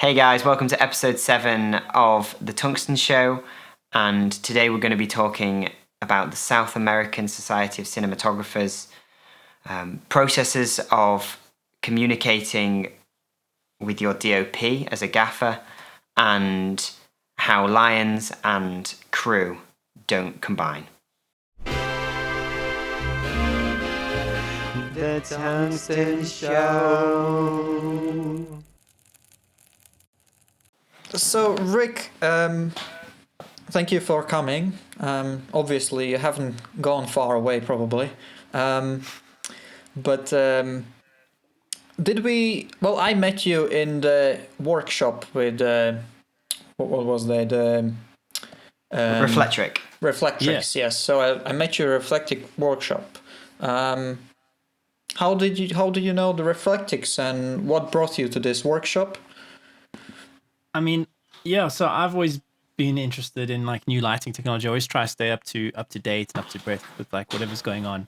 Hey guys, welcome to episode 7 of The Tungsten Show, and today we're going to be talking about the South American Society of Cinematographers, processes of communicating with your DOP as a gaffer, and how lions and crew don't combine. The Tungsten Show. So, Rick, thank you for coming. Obviously, you haven't gone far away, probably. But did we... Well, I met you in the workshop with... what was that? Reflectric. Reflectrix, yes. So I met you at Reflectric workshop. How did you know the Reflectrix, and what brought you to this workshop? I mean, yeah, so I've always been interested in like new lighting technology. I always try to stay up to date and up to breath with like whatever's going on.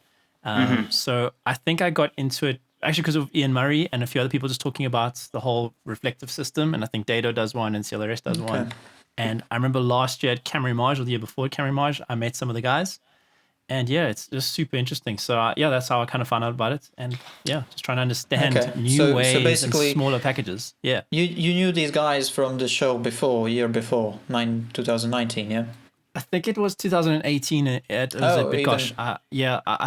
So I think I got into it actually because of Ian Murray and a few other people just talking about the whole reflective system. And I think Dado does one and CLRS does one. And I remember last year at Camera Image, or the year before at Camera Image, I met some of the guys. And yeah, it's just super interesting. So yeah, that's how I kind of found out about it. And yeah, just trying to understand new ways and smaller packages. Yeah. You knew these guys from the show before, year before, 2019, yeah? I think it was 2018 at Bitgosh. I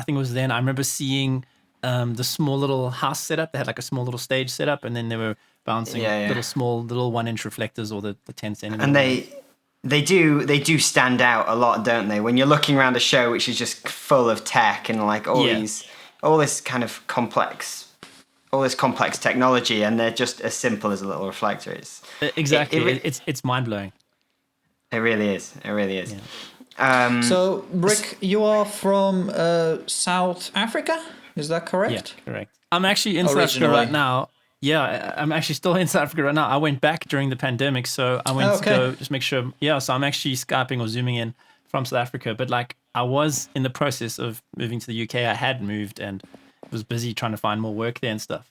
think it was then. I remember seeing the small little house setup. They had like a small little stage setup, and then they were bouncing little 1-inch reflectors, or the 10 centimeter. And they do stand out a lot, don't they? When you're looking around a show which is just full of tech and like all this kind of complex technology, and they're just as simple as a little reflector. It's mind blowing. It really is. Yeah. So, Rick, you are from South Africa, is that correct? Yeah, correct. I'm actually in South Africa right now. Yeah, I'm actually still in South Africa right now. I went back during the pandemic, so I went to go just make sure. Yeah, so I'm actually Skyping or Zooming in from South Africa. But like, I was in the process of moving to the UK. I had moved and was busy trying to find more work there and stuff.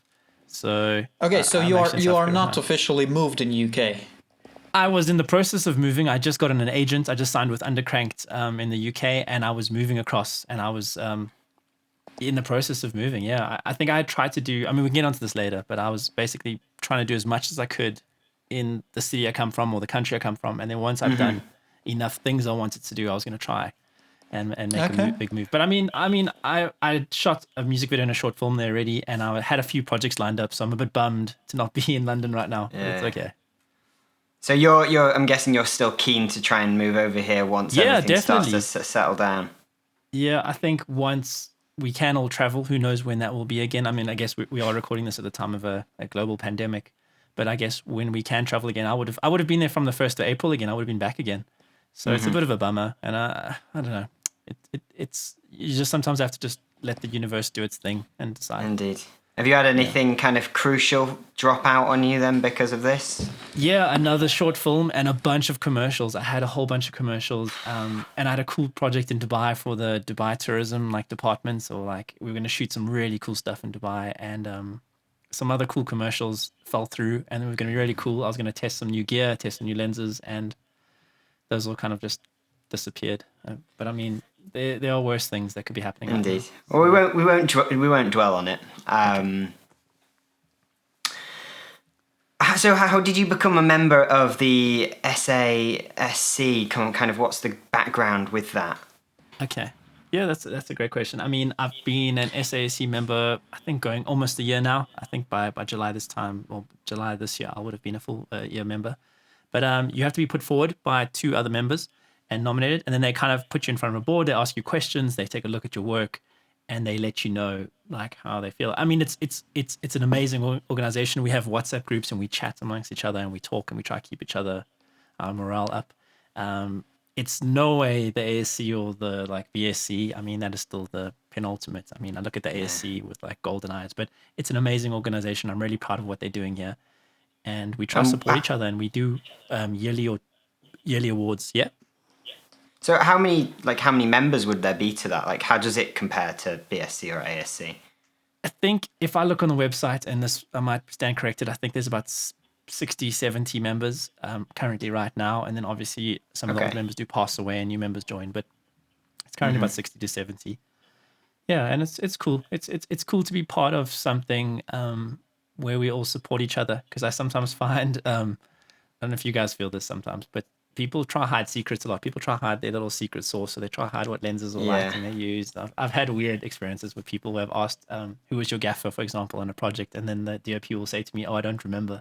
So so you are not officially moved in UK. I was in the process of moving. I just got an agent. I just signed with Undercranked in the UK, and I was moving across, and I was in the process of moving. Yeah, I think I tried to do, I mean, we can get onto this later, but I was basically trying to do as much as I could in the city I come from or the country I come from. And then once I've done enough things I wanted to do, I was going to try and make a big move. But I mean, I shot a music video and a short film there already, and I had a few projects lined up. So I'm a bit bummed to not be in London right now. Yeah. It's okay. So I'm guessing you're still keen to try and move over here once everything starts to settle down. Yeah, I think once we can all travel, who knows when that will be again. I mean, I guess we are recording this at the time of a global pandemic, but I guess when we can travel again, I would have been there from the 1st of April again. I would have been back again. So it's a bit of a bummer, and I don't know. It's you just sometimes have to just let the universe do its thing and decide. Indeed. Have you had anything kind of crucial drop out on you then because of this? Yeah, another short film and a bunch of commercials. I had a whole bunch of commercials, and I had a cool project in Dubai for the Dubai tourism department. So like we were going to shoot some really cool stuff in Dubai, and some other cool commercials fell through, and it was going to be really cool. I was going to test some new gear, test some new lenses, and those all kind of just disappeared. But I mean, there are worse things that could be happening. Indeed. Well, we won't dwell on it. So how did you become a member of the SASC? Kind of what's the background with that? Okay. Yeah, that's a great question. I mean, I've been an SASC member, I think, going almost a year now. I think by July this year, I would have been a full year member. But you have to be put forward by 2 other members and nominated, and then they kind of put you in front of a board. They ask you questions, they take a look at your work, and they let you know like how they feel. I mean, it's an amazing organization. We have WhatsApp groups, and we chat amongst each other, and we talk, and we try to keep each other morale up. It's no way the ASC or the VSC. I mean, that is still the penultimate. I mean, I look at the ASC with like golden eyes, but it's an amazing organization. I'm really proud of what they're doing here, and we try to support each other, and we do yearly awards. Yeah. So how many members would there be to that? Like, how does it compare to BSC or ASC? I think if I look on the website, and this I might stand corrected, I think there's about 60, 70 members currently right now. And then obviously some of the old members do pass away and new members join, but it's currently about 60 to 70. Yeah, and it's cool. It's cool to be part of something where we all support each other, because I sometimes find I don't know if you guys feel this sometimes, but people try to hide secrets a lot. People try to hide their little secret sauce, so they try to hide what lenses or lighting they use. I've had weird experiences with people who have asked, who was your gaffer, for example, on a project, and then the DOP will say to me, oh, I don't remember.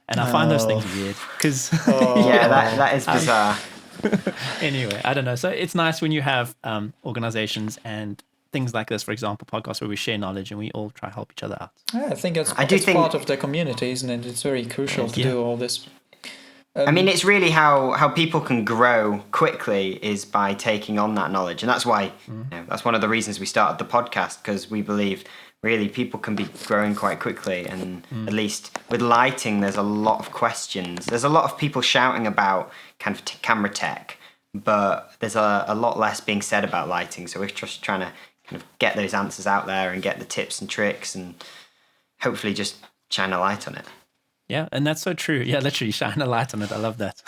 And I find those things weird, because that is bizarre. Anyway, I don't know. So it's nice when you have organizations and things like this, for example, podcasts where we share knowledge and we all try to help each other out. Yeah, I think it's part of the community, isn't it? It's very crucial to do all this. I mean, it's really how people can grow quickly is by taking on that knowledge. And that's why, that's one of the reasons we started the podcast, because we believe really people can be growing quite quickly. And at least with lighting, there's a lot of questions. There's a lot of people shouting about kind of camera tech, but there's a lot less being said about lighting. So we're just trying to kind of get those answers out there and get the tips and tricks and hopefully just shine a light on it. Yeah, and that's so true. Yeah, literally shine a light on it. I love that.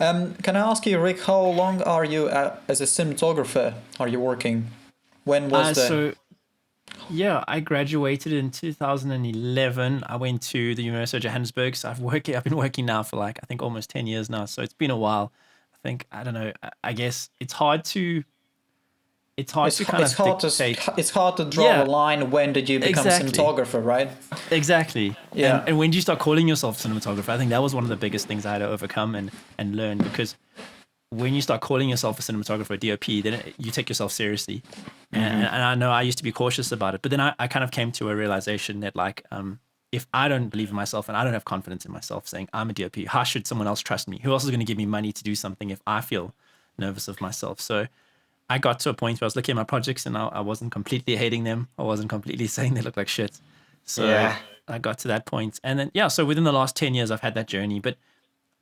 Can I ask you, Rick, how long are you as a cinematographer? Are you working? When was Yeah, I graduated in 2011. I went to the University of Johannesburg. So I've been working now for I think almost 10 years now. So it's been a while. I think, I don't know, I guess it's hard to draw a line. When did you become a cinematographer, right? Exactly. Yeah. And when do you start calling yourself a cinematographer? I think that was one of the biggest things I had to overcome and learn, because when you start calling yourself a cinematographer, DOP, then you take yourself seriously. And I know I used to be cautious about it, but then I kind of came to a realization that if I don't believe in myself and I don't have confidence in myself saying I'm a DOP, how should someone else trust me? Who else is going to give me money to do something if I feel nervous of myself? So I got to a point where I was looking at my projects and I wasn't completely hating them. I wasn't completely saying they look like shit. So I got to that point. And then, so within the last 10 years, I've had that journey. But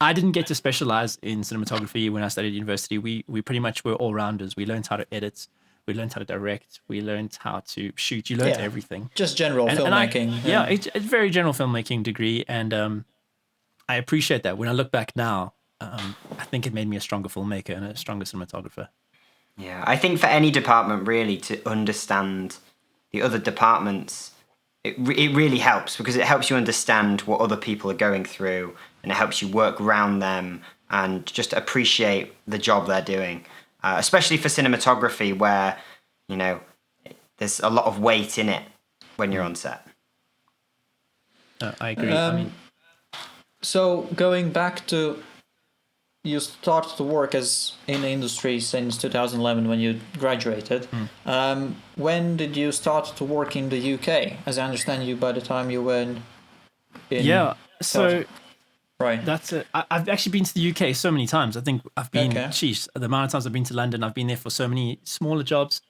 I didn't get to specialize in cinematography when I studied at university. We pretty much were all-rounders. We learned how to edit. We learned how to direct. We learned how to shoot. You learned everything. Just general filmmaking. It's a very general filmmaking degree. And I appreciate that. When I look back now, I think it made me a stronger filmmaker and a stronger cinematographer. Yeah, I think for any department really to understand the other departments, it really helps, because it helps you understand what other people are going through, and it helps you work around them and just appreciate the job they're doing. Especially for cinematography, where there's a lot of weight in it when you're on set. I agree. So going back to, you started to work in the industry since 2011 when you graduated. When did you start to work in the UK? As I understand you, by the time you were right. That's it. I've actually been to the UK so many times. I think I've been, the amount of times I've been to London, I've been there for so many smaller jobs,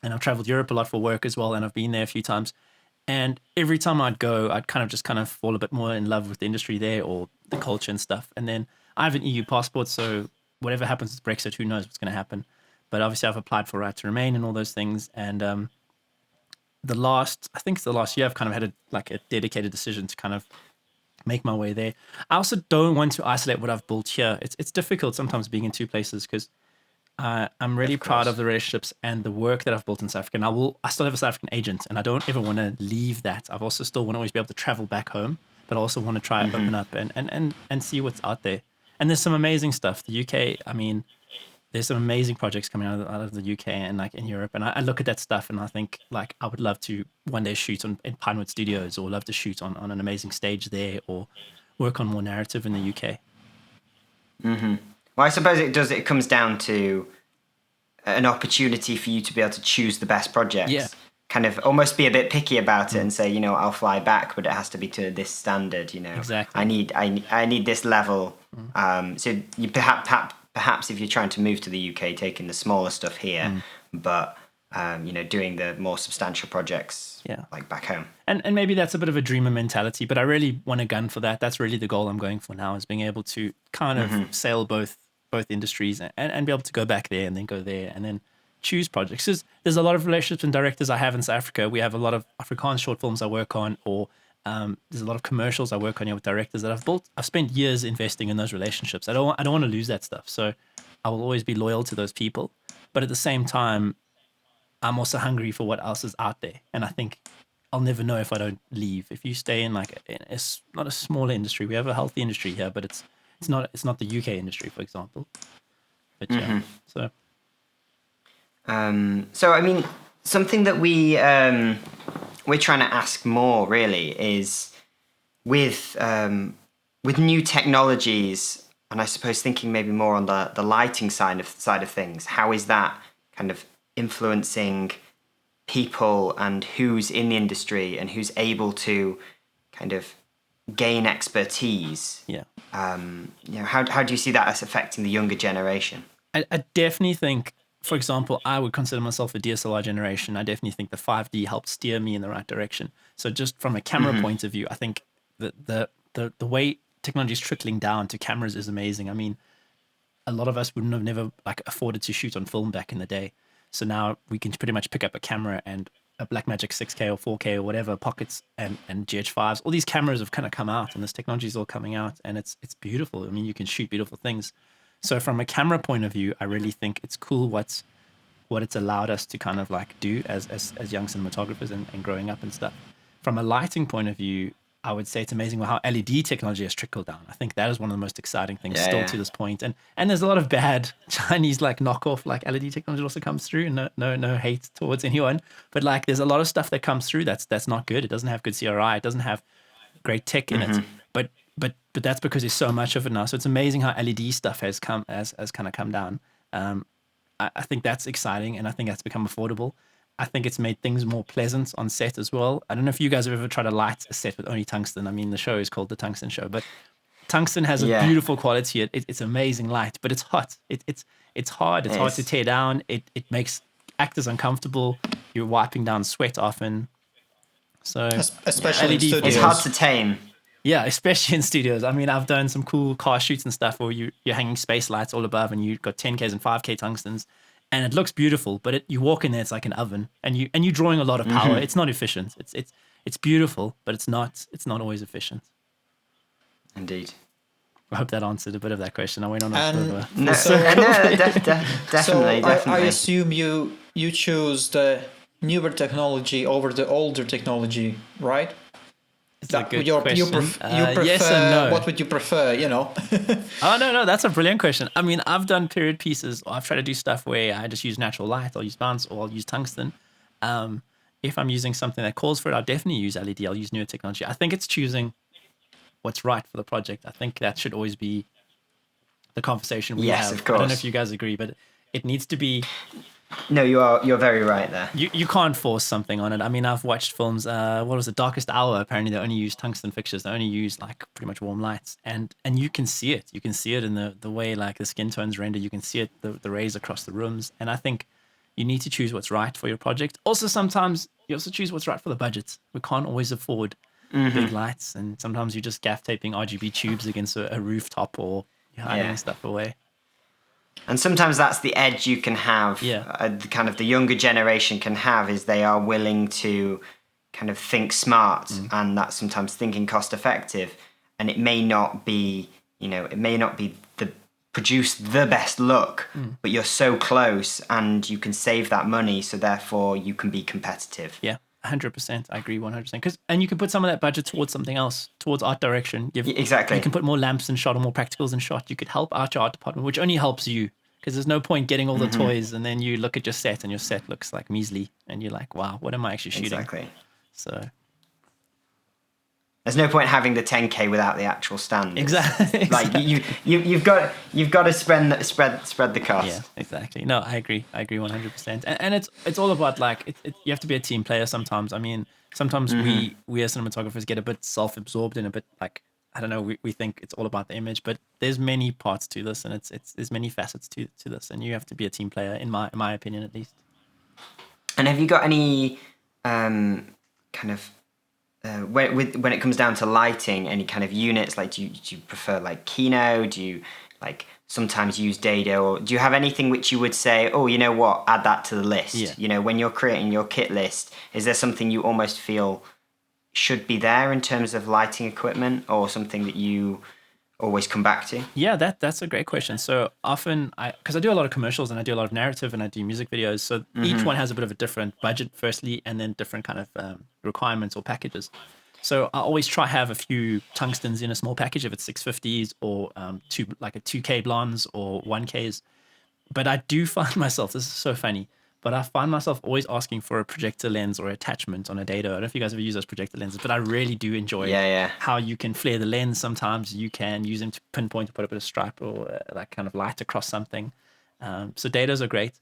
and I've traveled Europe a lot for work as well, and I've been there a few times. And every time I'd go, I'd kind of fall a bit more in love with the industry there or the culture and stuff. And then I have an EU passport, so whatever happens with Brexit, who knows what's going to happen. But obviously I've applied for right to remain and all those things. And the last year, I've kind of had a dedicated decision to kind of make my way there. I also don't want to isolate what I've built here. It's difficult sometimes being in two places, because I'm really proud of the relationships and the work that I've built in South Africa. And I still have a South African agent, and I don't ever want to leave that. I've also still want to always be able to travel back home, but I also want to try and open up and see what's out there. And there's some amazing stuff. The UK, I mean, there's some amazing projects coming out of the UK and in Europe. And I look at that stuff and I think I would love to one day shoot in Pinewood Studios, or love to shoot on an amazing stage there, or work on more narrative in the UK. Well, I suppose it comes down to an opportunity for you to be able to choose the best projects. Yeah. Kind of almost be a bit picky about it and say, I'll fly back, but it has to be to this standard. Exactly. I need this level. So you perhaps if you're trying to move to the UK, taking the smaller stuff here, but doing the more substantial projects, like back home. And maybe that's a bit of a dreamer mentality, but I really want a gun for that. That's really the goal I'm going for now, is being able to kind of sail both industries and be able to go back there and then go there and then choose projects. There's a lot of relationships and directors I have in South Africa. We have a lot of Afrikaans short films I work on, or There's a lot of commercials I work on here with directors that I've built. I've spent years investing in those relationships. I don't want to lose that stuff. So I will always be loyal to those people. But at the same time, I'm also hungry for what else is out there. And I think I'll never know if I don't leave. If you stay in like it's not a small industry. We have a healthy industry here, but it's not the UK industry, for example. But yeah, so I mean, something that we're trying to ask more really is with new technologies, and I suppose thinking maybe more on the lighting side of things. How is that kind of influencing people and who's in the industry and who's able to kind of gain expertise? Yeah. How do you see that as affecting the younger generation? I definitely think, for example, I would consider myself a DSLR generation. I definitely think the 5D helped steer me in the right direction. So just from a camera point of view, I think the way technology is trickling down to cameras is amazing. I mean, a lot of us wouldn't have never like afforded to shoot on film back in the day. So now we can pretty much pick up a camera and a Blackmagic 6K or 4K or whatever, pockets and GH5s. All these cameras have kind of come out and this technology is all coming out and it's beautiful. I mean, you can shoot beautiful things. So from a camera point of view, I really think it's cool what it's allowed us to kind of like do as young cinematographers and growing up and stuff. From a lighting point of view, I would say it's amazing how LED technology has trickled down. I think that is one of the most exciting things to this point. And there's a lot of bad Chinese like knockoff like LED technology also comes through. No hate towards anyone, but like there's a lot of stuff that comes through that's not good. It doesn't have good CRI. It doesn't have great tech in it. But that's because there's so much of it now. So it's amazing how LED stuff has kind of come down. I think that's exciting, and I think that's become affordable. I think it's made things more pleasant on set as well. I don't know if you guys have ever tried to light a set with only tungsten. I mean, the show is called The Tungsten Show, but tungsten has a beautiful quality. It's amazing light, but it's hot. It's hard. It's hard to tear down. It makes actors uncomfortable. You're wiping down sweat often. So especially in studios. It's hard to tame. Yeah, especially in studios. I mean, I've done some cool car shoots and stuff where you're hanging space lights all above and you've got 10Ks and 5K tungstens and it looks beautiful, but you walk in there, it's like an oven and you're drawing a lot of power. It's not efficient. It's beautiful, but it's not always efficient. Indeed. I hope that answered a bit of that question. I went on a bit of a... Definitely. I assume you choose the newer technology over the older technology, right? It's a good question. You prefer, yes and no. What would you prefer, Oh, no, that's a brilliant question. I mean, I've done period pieces. I've tried to do stuff where I just use natural light. I'll use bounce or I'll use tungsten. If I'm using something that calls for it, I'll definitely use LED. I'll use newer technology. I think it's choosing what's right for the project. I think that should always be the conversation we have. Yes, of course. I don't know if you guys agree, but it needs to be... No, you're very right there. You can't force something on it. I mean, I've watched films. What was it? Darkest Hour? Apparently, they only use tungsten fixtures. They only use like pretty much warm lights, and you can see it. You can see it in the way like the skin tones render. You can see it the rays across the rooms. And I think you need to choose what's right for your project. Also, sometimes you also choose what's right for the budget. We can't always afford big lights, and sometimes you're just gaff taping RGB tubes against a rooftop or you're hiding stuff away. And sometimes that's the edge you can have, kind of the younger generation can have, is they are willing to kind of think smart, and that's sometimes thinking cost effective. And it may not be, produce the best look, but you're so close and you can save that money, so therefore you can be competitive. Yeah. 100%. I agree 100%. And you can put some of that budget towards something else, towards art direction. Exactly. You can put more lamps in shot or more practicals in shot. You could help out your art department, which only helps you, because there's no point getting all the toys and then you look at your set and your set looks like measly and you're like, wow, what am I actually shooting? Exactly. So there's no point having the 10K without the actual stand. Exactly. Like you've got to spread the cost. Yeah, exactly. No, I agree 100%. And it's all about like you have to be a team player sometimes. I mean, sometimes we as cinematographers get a bit self-absorbed and a bit like, I don't know, we think it's all about the image, but there's many parts to this and there's many facets to this, and you have to be a team player in my opinion at least. And have you got any kind of when it comes down to lighting, any kind of units, like do you prefer like Kino? Do you like sometimes use Dado? Or do you have anything which you would say, oh, you know what, add that to the list? Yeah. When you're creating your kit list, is there something you almost feel should be there in terms of lighting equipment, or something that you always come back to? Yeah, that's a great question. So often because I do a lot of commercials and I do a lot of narrative and I do music videos. So each one has a bit of a different budget firstly, and then different kind of requirements or packages. So I always try have a few tungstens in a small package if it's 650s or like a 2K blondes or 1Ks. But I do find myself, this is so funny, but I find myself always asking for a projector lens or attachment on a dado. I don't know if you guys ever use those projector lenses, but I really do enjoy how you can flare the lens. Sometimes you can use them to pinpoint to put a bit of stripe or like kind of light across something. So dados are great.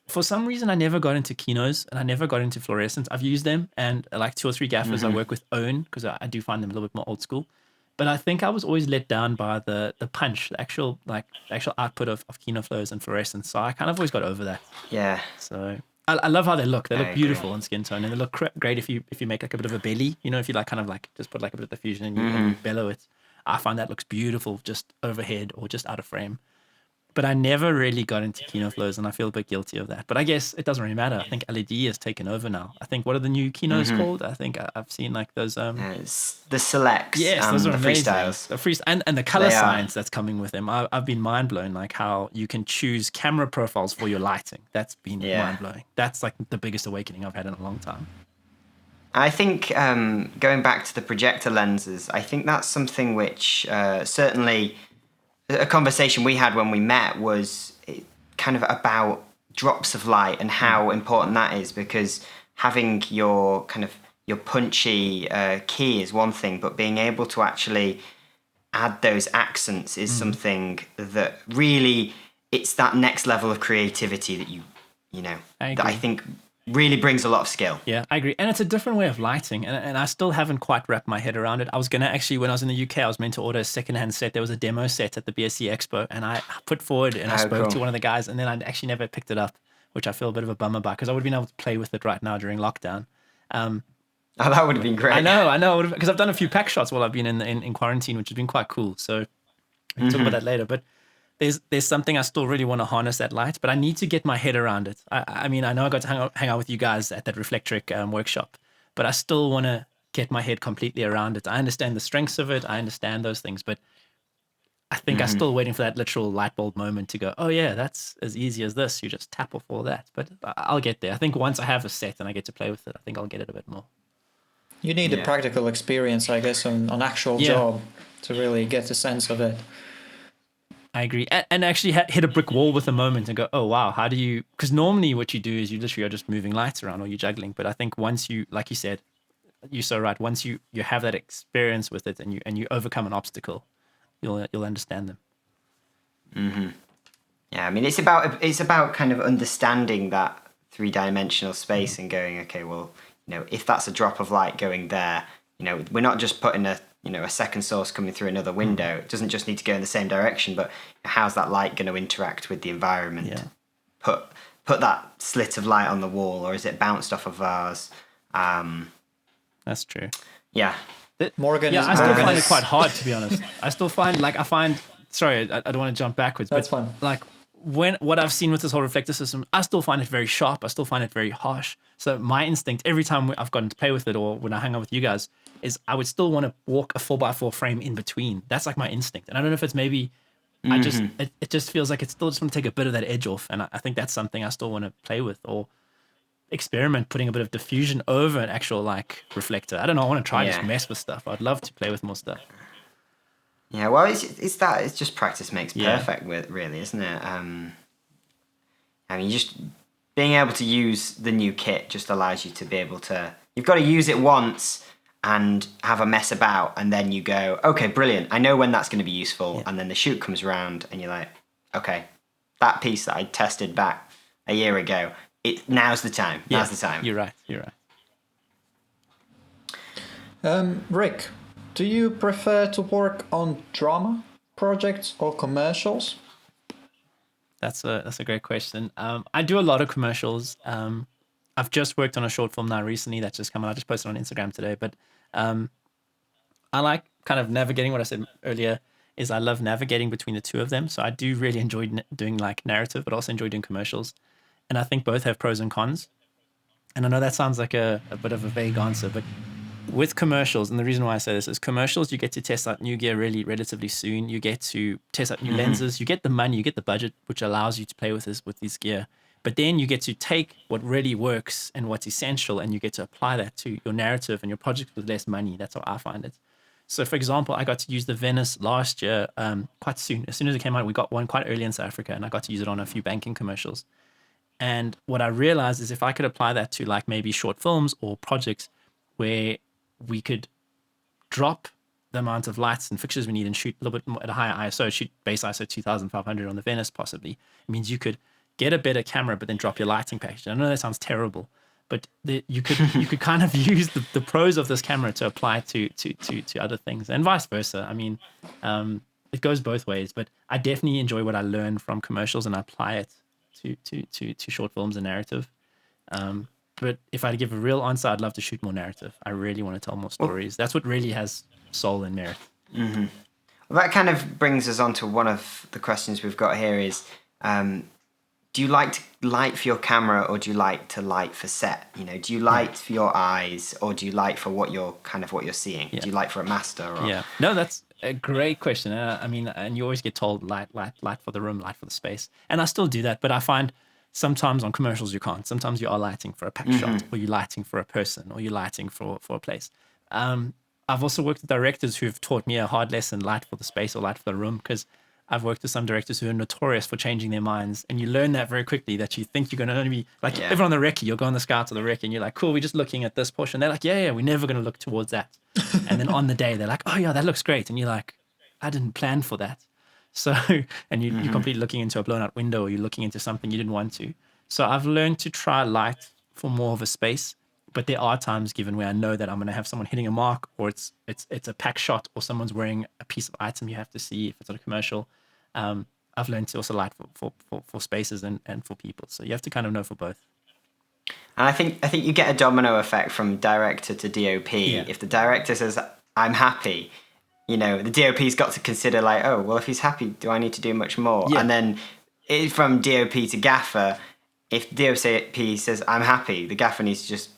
For some reason, I never got into kinos and I never got into fluorescence. I've used them, and like 2 or 3 gaffers I work with own because I do find them a little bit more old school. But I think I was always let down by the punch, the actual output of kino flows and fluorescence. So I kind of always got over that. Yeah. So I love how they look. They look beautiful agree. on skin tone, and they look great if you make like a bit of a belly. You know, if you like kind of like just put like a bit of diffusion and you bellow it. I find that looks beautiful just overhead or just out of frame. But I never really got into kino flows, and I feel a bit guilty of that. But I guess it doesn't really matter. I think LED has taken over now. I think, what are the new kinos called? I think I've seen like those. It's the selects. Yes, those are the amazing. freestyles. The and the color science that's coming with them. I've been mind blown, like how you can choose camera profiles for your lighting. That's been mind blowing. That's like the biggest awakening I've had in a long time. I think going back to the projector lenses, I think that's something which certainly a conversation we had when we met was kind of about drops of light and how important that is, because having your kind of your punchy key is one thing, but being able to actually add those accents is something that really, it's that next level of creativity that you know, that I think really brings a lot of skill. Yeah, I agree. And it's a different way of lighting. And I still haven't quite wrapped my head around it. I was going to actually, when I was in the UK, I was meant to order a secondhand set. There was a demo set at the BSC Expo, and I put forward and I spoke to one of the guys, and then I actually never picked it up, which I feel a bit of a bummer about, because I would have been able to play with it right now during lockdown. Oh, that would have been great. I know, because I've done a few pack shots while I've been in quarantine, which has been quite cool. So we can talk about that later. But there's something I still really want to harness that light, but I need to get my head around it. I mean, I know I got to hang out with you guys at that Reflectric workshop, but I still want to get my head completely around it. I understand the strengths of it. I understand those things, but I think I'm still waiting for that literal light bulb moment to go, oh yeah, that's as easy as this. You just tap off all that. But I'll get there. I think once I have a set and I get to play with it, I think I'll get it a bit more. You need a practical experience, I guess, on actual job to really get a sense of it. I agree. And actually hit a brick wall with a moment and go, oh, wow, how do you... Because normally what you do is you literally are just moving lights around or you're juggling. But I think once you, like you said, you're so right, once you have that experience with it and you overcome an obstacle, you'll understand them. Mm-hmm. Yeah, I mean, it's about kind of understanding that 3-dimensional space and going, okay, well, you know, if that's a drop of light going there, you know, we're not just putting a second source coming through another window. It doesn't just need to go in the same direction, but how's that light going to interact with the environment? Yeah. Put that slit of light on the wall, or is it bounced off a vase? That's true. Yeah. Morgan I still find it quite hard, to be honest. Sorry, I don't want to jump backwards. That's but fine. Like what I've seen with this whole reflector system, I still find it very sharp. I still find it very harsh. So my instinct every time I've gotten to play with it, or when I hang out with you guys, is I would still want to walk a 4x4 frame in between. That's like my instinct. And I don't know if it's maybe it just feels like it's still just want to take a bit of that edge off. And I think that's something I still want to play with or experiment, putting a bit of diffusion over an actual like reflector. I don't know. I want to try and just mess with stuff. I'd love to play with more stuff. Yeah, well, it's just practice makes perfect, with really, isn't it? I mean, just being able to use the new kit just allows you to be able to. You've got to use it once and have a mess about, and then you go, okay, brilliant. I know when that's going to be useful, and then the shoot comes around, and you're like, okay, that piece that I tested back a year ago, now's the time. Now's the time. You're right. Rick, do you prefer to work on drama projects or commercials? That's a great question. I do a lot of commercials. I've just worked on a short film now recently that's just come out. I just posted on Instagram today. But I like kind of navigating what I said earlier is I love navigating between the two of them. So I do really enjoy doing like narrative, but also enjoy doing commercials. And I think both have pros and cons. And I know that sounds like a bit of a vague answer, but with commercials, and the reason why I say this is commercials, you get to test out new gear really relatively soon. You get to test out new lenses. You get the money, you get the budget, which allows you to play with these gear. But then you get to take what really works and what's essential, and you get to apply that to your narrative and your project with less money. That's how I find it. So, for example, I got to use the Venice last year quite soon. As soon as it came out, we got one quite early in South Africa, and I got to use it on a few banking commercials. And what I realized is if I could apply that to like maybe short films or projects where we could drop the amount of lights and fixtures we need and shoot a little bit more at a higher ISO, shoot base ISO 2500 on the Venice possibly, it means you could get a better camera but then drop your lighting package. I know that sounds terrible, but you could kind of use the pros of this camera to apply to other things and vice versa. I mean, it goes both ways, but I definitely enjoy what I learn from commercials and I apply it to short films and narrative. But if I had to give a real answer, I'd love to shoot more narrative. I really want to tell more stories. That's what really has soul and merit. Mm-hmm. Well, that kind of brings us on to one of the questions we've got here is, do you like to light for your camera or do you like to light for set? You know, do you light for your eyes or do you light for what you're seeing? Yeah. Do you light for a master? Or... Yeah, no, that's a great question. I mean, and you always get told light for the room, light for the space. And I still do that, but I find sometimes on commercials you can't. Sometimes you are lighting for a pack shot, or you're lighting for a person, or you're lighting for a place. I've also worked with directors who've taught me a hard lesson, light for the space or light for the room, because I've worked with some directors who are notorious for changing their minds. And you learn that very quickly, that you think you're going to only be, like everyone on the recce, you'll go on the scouts or the recce and you're like, cool, we're just looking at this portion. They're like, yeah, we're never going to look towards that. And then on the day, they're like, oh yeah, that looks great. And you're like, I didn't plan for that. So, and you're completely looking into a blown out window or you're looking into something you didn't want to. So I've learned to try light for more of a space, but there are times given where I know that I'm going to have someone hitting a mark, or it's a pack shot, or someone's wearing a piece of item you have to see if it's on a commercial. I've learned to also light for spaces and for people. So you have to kind of know for both. And I think you get a domino effect from director to DOP. Yeah. If the director says, I'm happy, you know, the DOP's got to consider like, oh, well, if he's happy, do I need to do much more? Yeah. And then from DOP to gaffer, if DOP says, I'm happy, the gaffer needs to just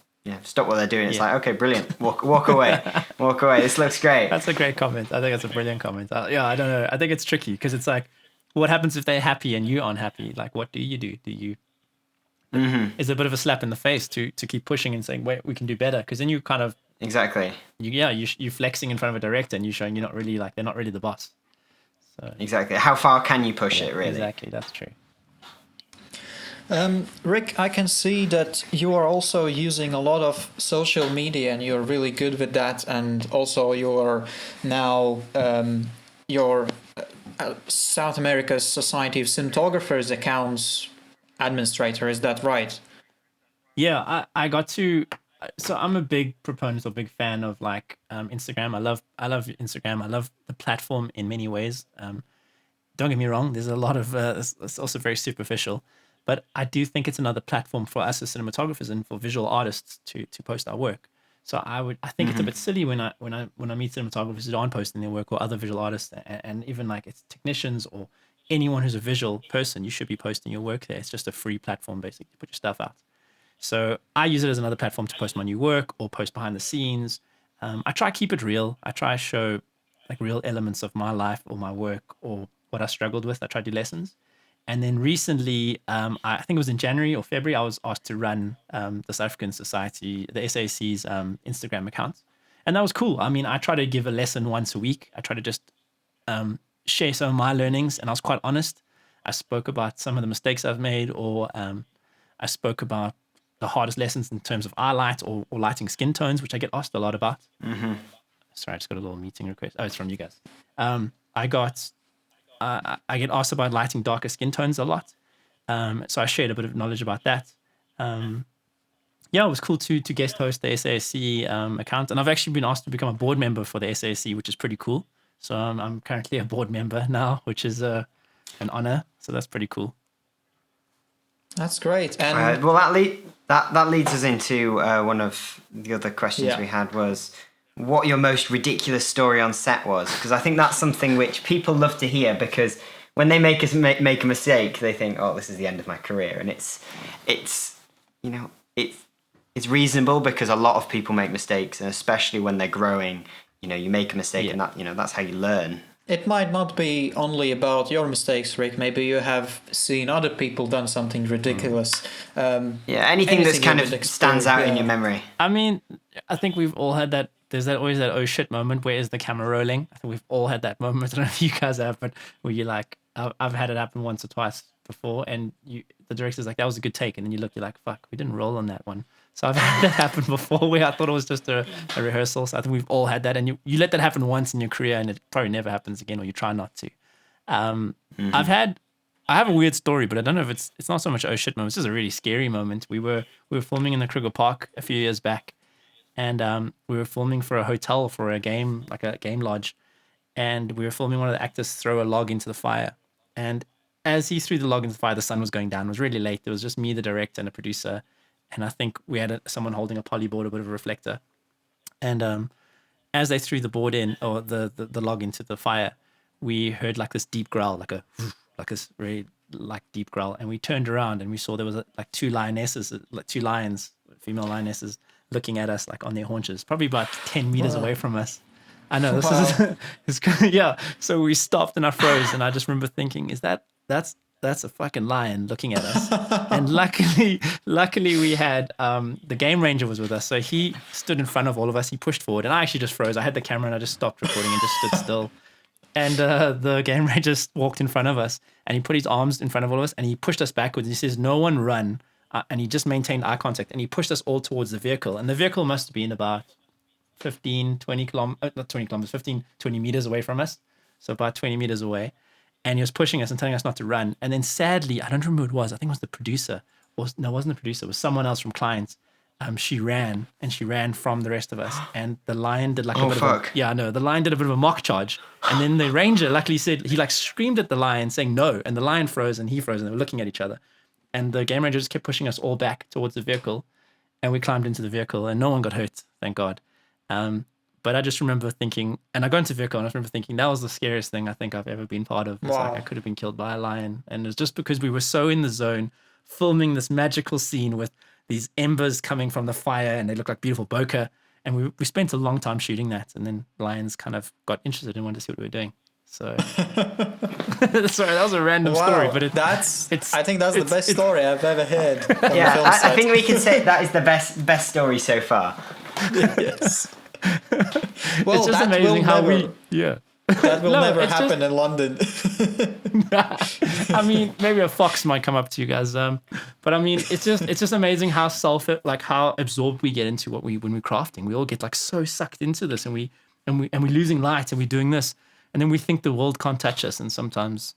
stop what they're doing. It's like, okay, brilliant. Walk away. Walk away. This looks great. That's a great comment. I think that's a brilliant comment. I don't know. I think it's tricky because it's like, what happens if they're happy and you aren't happy? Like, what do? Do you... Is it a bit of a slap in the face to keep pushing and saying, wait, we can do better? Because then you kind of... Exactly. You're flexing in front of a director and you're showing you're not really like, they're not really the boss. So exactly. How far can you push it, really? Exactly. That's true. Rick, I can see that you are also using a lot of social media and you're really good with that. And also you're now your South America's Society of Cinematographers accounts administrator. Is that right? Yeah, I got to... So I'm a big proponent or big fan of like Instagram. I love Instagram. I love the platform in many ways. Don't get me wrong. There's a lot of... it's also very superficial. But I do think it's another platform for us as cinematographers and for visual artists to post our work. So I think it's a bit silly when I meet cinematographers who aren't posting their work, or other visual artists, and even like it's technicians or anyone who's a visual person. You should be posting your work there. It's just a free platform basically to put your stuff out. So I use it as another platform to post my new work or post behind the scenes. I try to keep it real. I try to show like real elements of my life or my work or what I struggled with. I try to do lessons. And then recently, I think it was in January or February, I was asked to run the South African Society, the SASC's Instagram account. And that was cool. I mean, I try to give a lesson once a week. I try to just share some of my learnings. And I was quite honest. I spoke about some of the mistakes I've made, or I spoke about the hardest lessons in terms of eye light or lighting skin tones, which I get asked a lot about. Sorry, I just got a little meeting request. Oh, it's from you guys. I get asked about lighting darker skin tones a lot. So I shared a bit of knowledge about that. It was cool to guest host the SASC account. And I've actually been asked to become a board member for the SASC, which is pretty cool. So I'm currently a board member now, which is an honor. So that's pretty cool. That's great. And well, that leads us into one of the other questions we had was, what your most ridiculous story on set was, because I think that's something which people love to hear, because when they make a mistake, they think, oh, this is the end of my career. And it's it's reasonable because a lot of people make mistakes, and especially when they're growing, you make a mistake, and that's how you learn. It might not be only about your mistakes, Rick. Maybe you have seen other people done something ridiculous. Anything that's kind of stands out in your memory. I mean, I think we've all had that. There's always that oh shit moment. Where is the camera rolling? I think we've all had that moment. I don't know if you guys have, but where you're like, I've had it happen once or twice before, and the director's like, that was a good take, and then you're like, fuck, we didn't roll on that one. So I've had that happen before where I thought it was just a rehearsal. So I think we've all had that, and you let that happen once in your career, and it probably never happens again, or you try not to. I have a weird story, but I don't know if it's not so much oh shit moment. This is a really scary moment. We were filming in the Kruger Park a few years back, and we were filming for a hotel for a game, like a game lodge, and we were filming one of the actors throw a log into the fire, and as he threw the log into the fire, the sun was going down. It was really late. There was just me, the director, and a producer, and I think we had someone holding a polyboard, a bit of a reflector, and as they threw the board in, or the log into the fire, we heard like this deep growl, like this very like deep growl, and we turned around and we saw there was like two lionesses, like two lions, female lionesses, looking at us like on their haunches, probably about 10 meters away from us. I know this is yeah. So we stopped and I froze, and I just remember thinking, that's a fucking lion looking at us. And luckily we had the game ranger was with us, so he stood in front of all of us. He pushed forward, and I actually just froze. I had the camera and I just stopped recording and just stood still. And the game ranger just walked in front of us, and he put his arms in front of all of us, and he pushed us backwards. He says, "No one run," and he just maintained eye contact, and he pushed us all towards the vehicle. And the vehicle must have been about 15, 20 kilometers, not 20 kilometers, 15, 20 meters away from us. So about 20 meters away. And he was pushing us and telling us not to run. And then sadly, I don't remember who it was. I think it was the producer. No, it wasn't the producer. It was someone else from clients. She ran from the rest of us. And the lion did like a bit of the lion did a bit of a mock charge. And then the ranger luckily said, he like screamed at the lion saying no. And the lion froze and he froze, and they were looking at each other. And the game ranger just kept pushing us all back towards the vehicle. And we climbed into the vehicle, and no one got hurt, thank God. But I just remember thinking, and I got into the vehicle, and I remember thinking that was the scariest thing I think I've ever been part of. It's like I could have been killed by a lion. And it's just because we were so in the zone, filming this magical scene with these embers coming from the fire, and they look like beautiful bokeh. And we spent a long time shooting that, and then lions kind of got interested and wanted to see what we were doing. So, sorry, that was a random story, but I think that's the best story I've ever heard. I think we can say that is the best story so far. Yes. Well, it's just amazing how that will never happen in London. I mean, maybe a fox might come up to you guys, but I mean, it's just amazing how how absorbed we get into when we're crafting. We all get like so sucked into this, and we're losing light, and we're doing this, and then we think the world can't touch us, and sometimes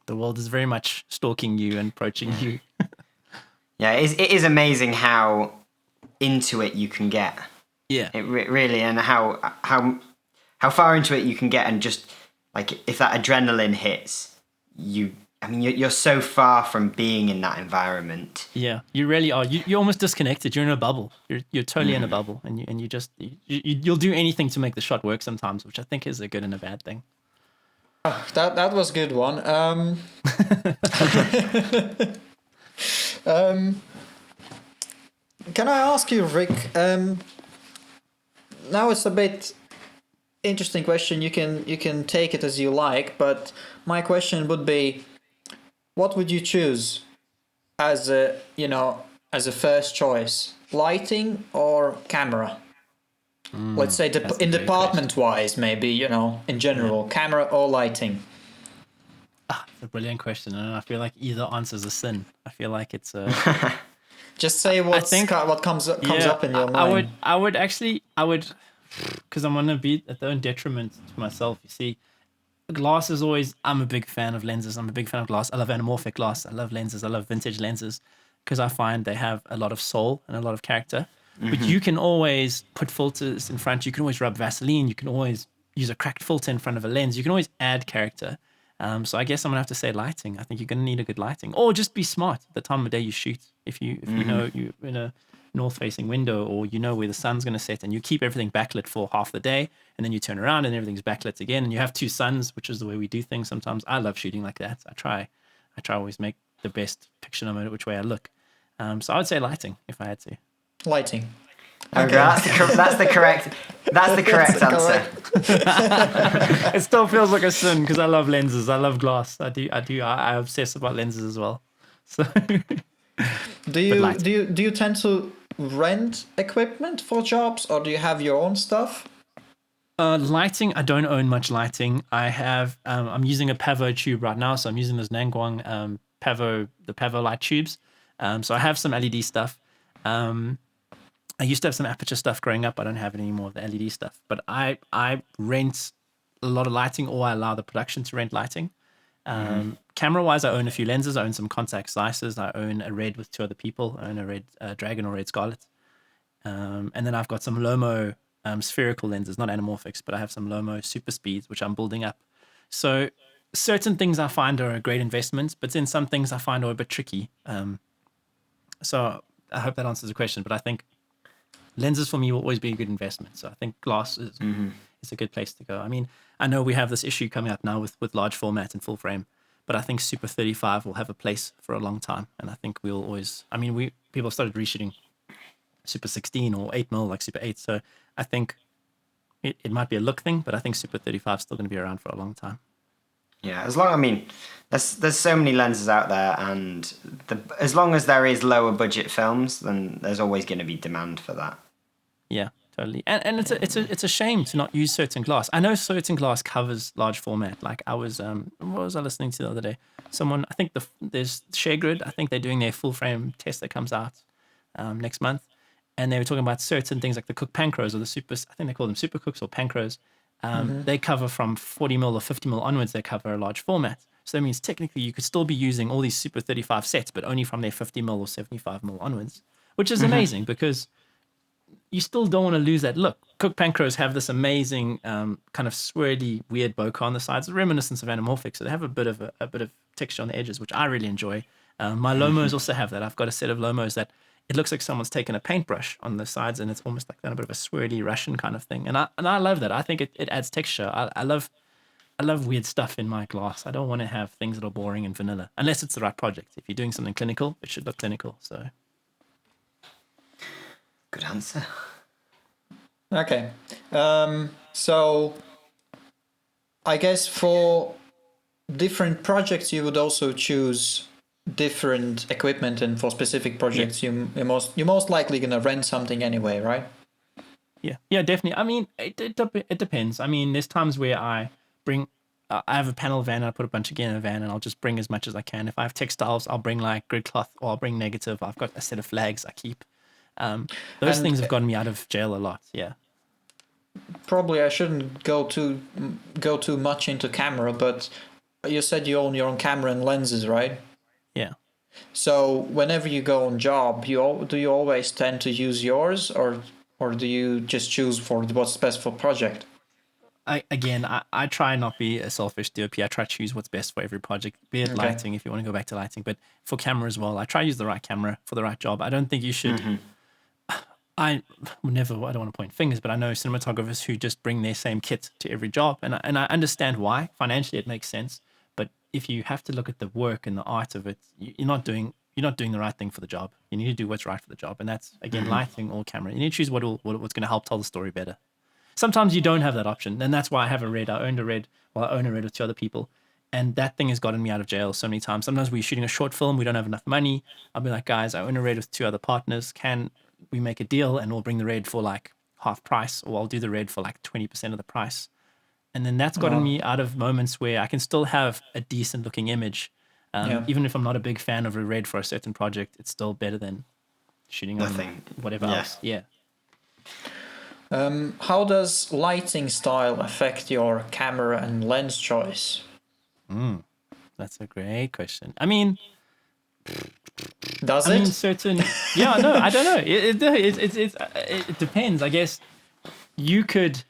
the world is very much stalking you and approaching you. Yeah, it is amazing how into it you can get. Yeah, it really, and how far into it you can get, and just like if that adrenaline hits you, I mean, you're so far from being in that environment. Yeah, you really are. You're almost disconnected. You're in a bubble. You're totally in a bubble, and you'll do anything to make the shot work sometimes, which I think is a good and a bad thing. That was a good one. Can I ask you, Rick? Now it's a bit interesting question. You can take it as you like, but my question would be, what would you choose as a first choice, lighting or camera? Let's say in department wise, maybe, in general, camera or lighting. It's a brilliant question, and I feel like either answer is a sin. I feel like it's a just say what comes up in your mind. I would, because I'm gonna be at their own detriment to myself. You see, glass is always. I'm a big fan of lenses. I'm a big fan of glass. I love anamorphic glass. I love lenses. I love vintage lenses because I find they have a lot of soul and a lot of character. Mm-hmm. But you can always put filters in front. You can always rub Vaseline. You can always use a cracked filter in front of a lens. You can always add character. So I guess I'm gonna have to say lighting. I think you're gonna need a good lighting, or just be smart at the time of day you shoot. If you know you're in a north-facing window, or you know where the sun's gonna set, and you keep everything backlit for half the day, and then you turn around and everything's backlit again, and you have two suns, which is the way we do things sometimes. I love shooting like that. I try always make the best picture no matter which way I look. So I would say lighting if I had to. Lighting. Okay, that's the correct answer. It still feels like a sin because I love lenses. I love glass. I obsess about lenses as well. So Do you tend to rent equipment for jobs, or do you have your own stuff? lighting, I don't own much lighting. I have I'm using a Pavo tube right now, so I'm using those Nangwang the Pavo light tubes. So I have some LED stuff. I used to have some aperture stuff growing up. I don't have any more of the LED stuff, but I rent a lot of lighting, or I allow the production to rent lighting. Camera wise, I own a few lenses. I own some contact slicers. I own a red with 2 other people. I own a red Dragon or red Scarlet. And then I've got some Lomo spherical lenses, not anamorphics, but I have some Lomo super speeds, which I'm building up. So certain things I find are a great investment, but then some things I find are a bit tricky. So I hope that answers the question, but I think lenses for me will always be a good investment. So I think glass is a good place to go. I mean, I know we have this issue coming up now with large format and full frame, but I think Super 35 will have a place for a long time. And I think we'll always, I mean, people started reshooting Super 16 or 8mm like Super 8. So I think it might be a look thing, but I think Super 35 is still going to be around for a long time. Yeah, there's so many lenses out there, and as long as there is lower budget films, then there's always going to be demand for that. Yeah, totally. And it's a shame to not use certain glass. I know certain glass covers large format. Like I was what was I listening to the other day? Someone, I think there's ShareGrid. I think they're doing their full frame test that comes out next month, and they were talking about certain things like the Cook Pancros or the Super. I think they call them Super Cooks or Pancros. They cover from 40mm or 50mm onwards. They cover a large format. So that means technically you could still be using all these Super 35 sets, but only from their 50mm or 75mm onwards, which is amazing because you still don't want to lose that look. Cook Pancros have this amazing kind of swirly, weird bokeh on the sides, reminiscent of anamorphic. So they have a bit of texture on the edges, which I really enjoy. My Lomos also have that. I've got a set of Lomos that it looks like someone's taken a paintbrush on the sides, and it's almost like a bit of a swirly Russian kind of thing. And I love that. I think it adds texture. I love weird stuff in my glass. I don't want to have things that are boring and vanilla, unless it's the right project. If you're doing something clinical, it should look clinical. So, good answer. Okay, so I guess for different projects you would also choose different equipment, and for specific projects you're most likely gonna rent something anyway, right? Yeah, definitely. I mean, it depends. I mean, there's times where I have a panel van and I put a bunch of gear in a van, and I'll just bring as much as I can. If I have textiles, I'll bring like grid cloth, or I'll bring negative. I've got a set of flags I keep. Those things have gotten me out of jail a lot. Yeah. Probably I shouldn't go too much into camera, but you said you own your own camera and lenses, right? Yeah. So whenever you go on job, do you always tend to use yours, or do you just choose for what's best for project? I try not be a selfish DOP. I try to choose what's best for every project, be it lighting, if you want to go back to lighting, but for camera as well. I try to use the right camera for the right job. I don't think you should. I don't want to point fingers, but I know cinematographers who just bring their same kit to every job, and I understand why. Financially, it makes sense, but if you have to look at the work and the art of it, you're not doing the right thing for the job. You need to do what's right for the job, and that's again lighting or camera. You need to choose what's going to help tell the story better. Sometimes you don't have that option, and that's why I have a red. I own a red with 2 other people, and that thing has gotten me out of jail so many times. Sometimes we're shooting a short film, we don't have enough money. I'll be like, guys, I own a red with 2 other partners. Can we make a deal, and we'll bring the red for like half price, or I'll do the red for like 20% of the price. And then that's gotten me out of moments where I can still have a decent looking image. Even if I'm not a big fan of a red for a certain project, it's still better than shooting on whatever else. Yeah. How does lighting style affect your camera and lens choice? That's a great question. I mean, I mean, certain. Yeah, no, I don't know. It depends. I guess you could.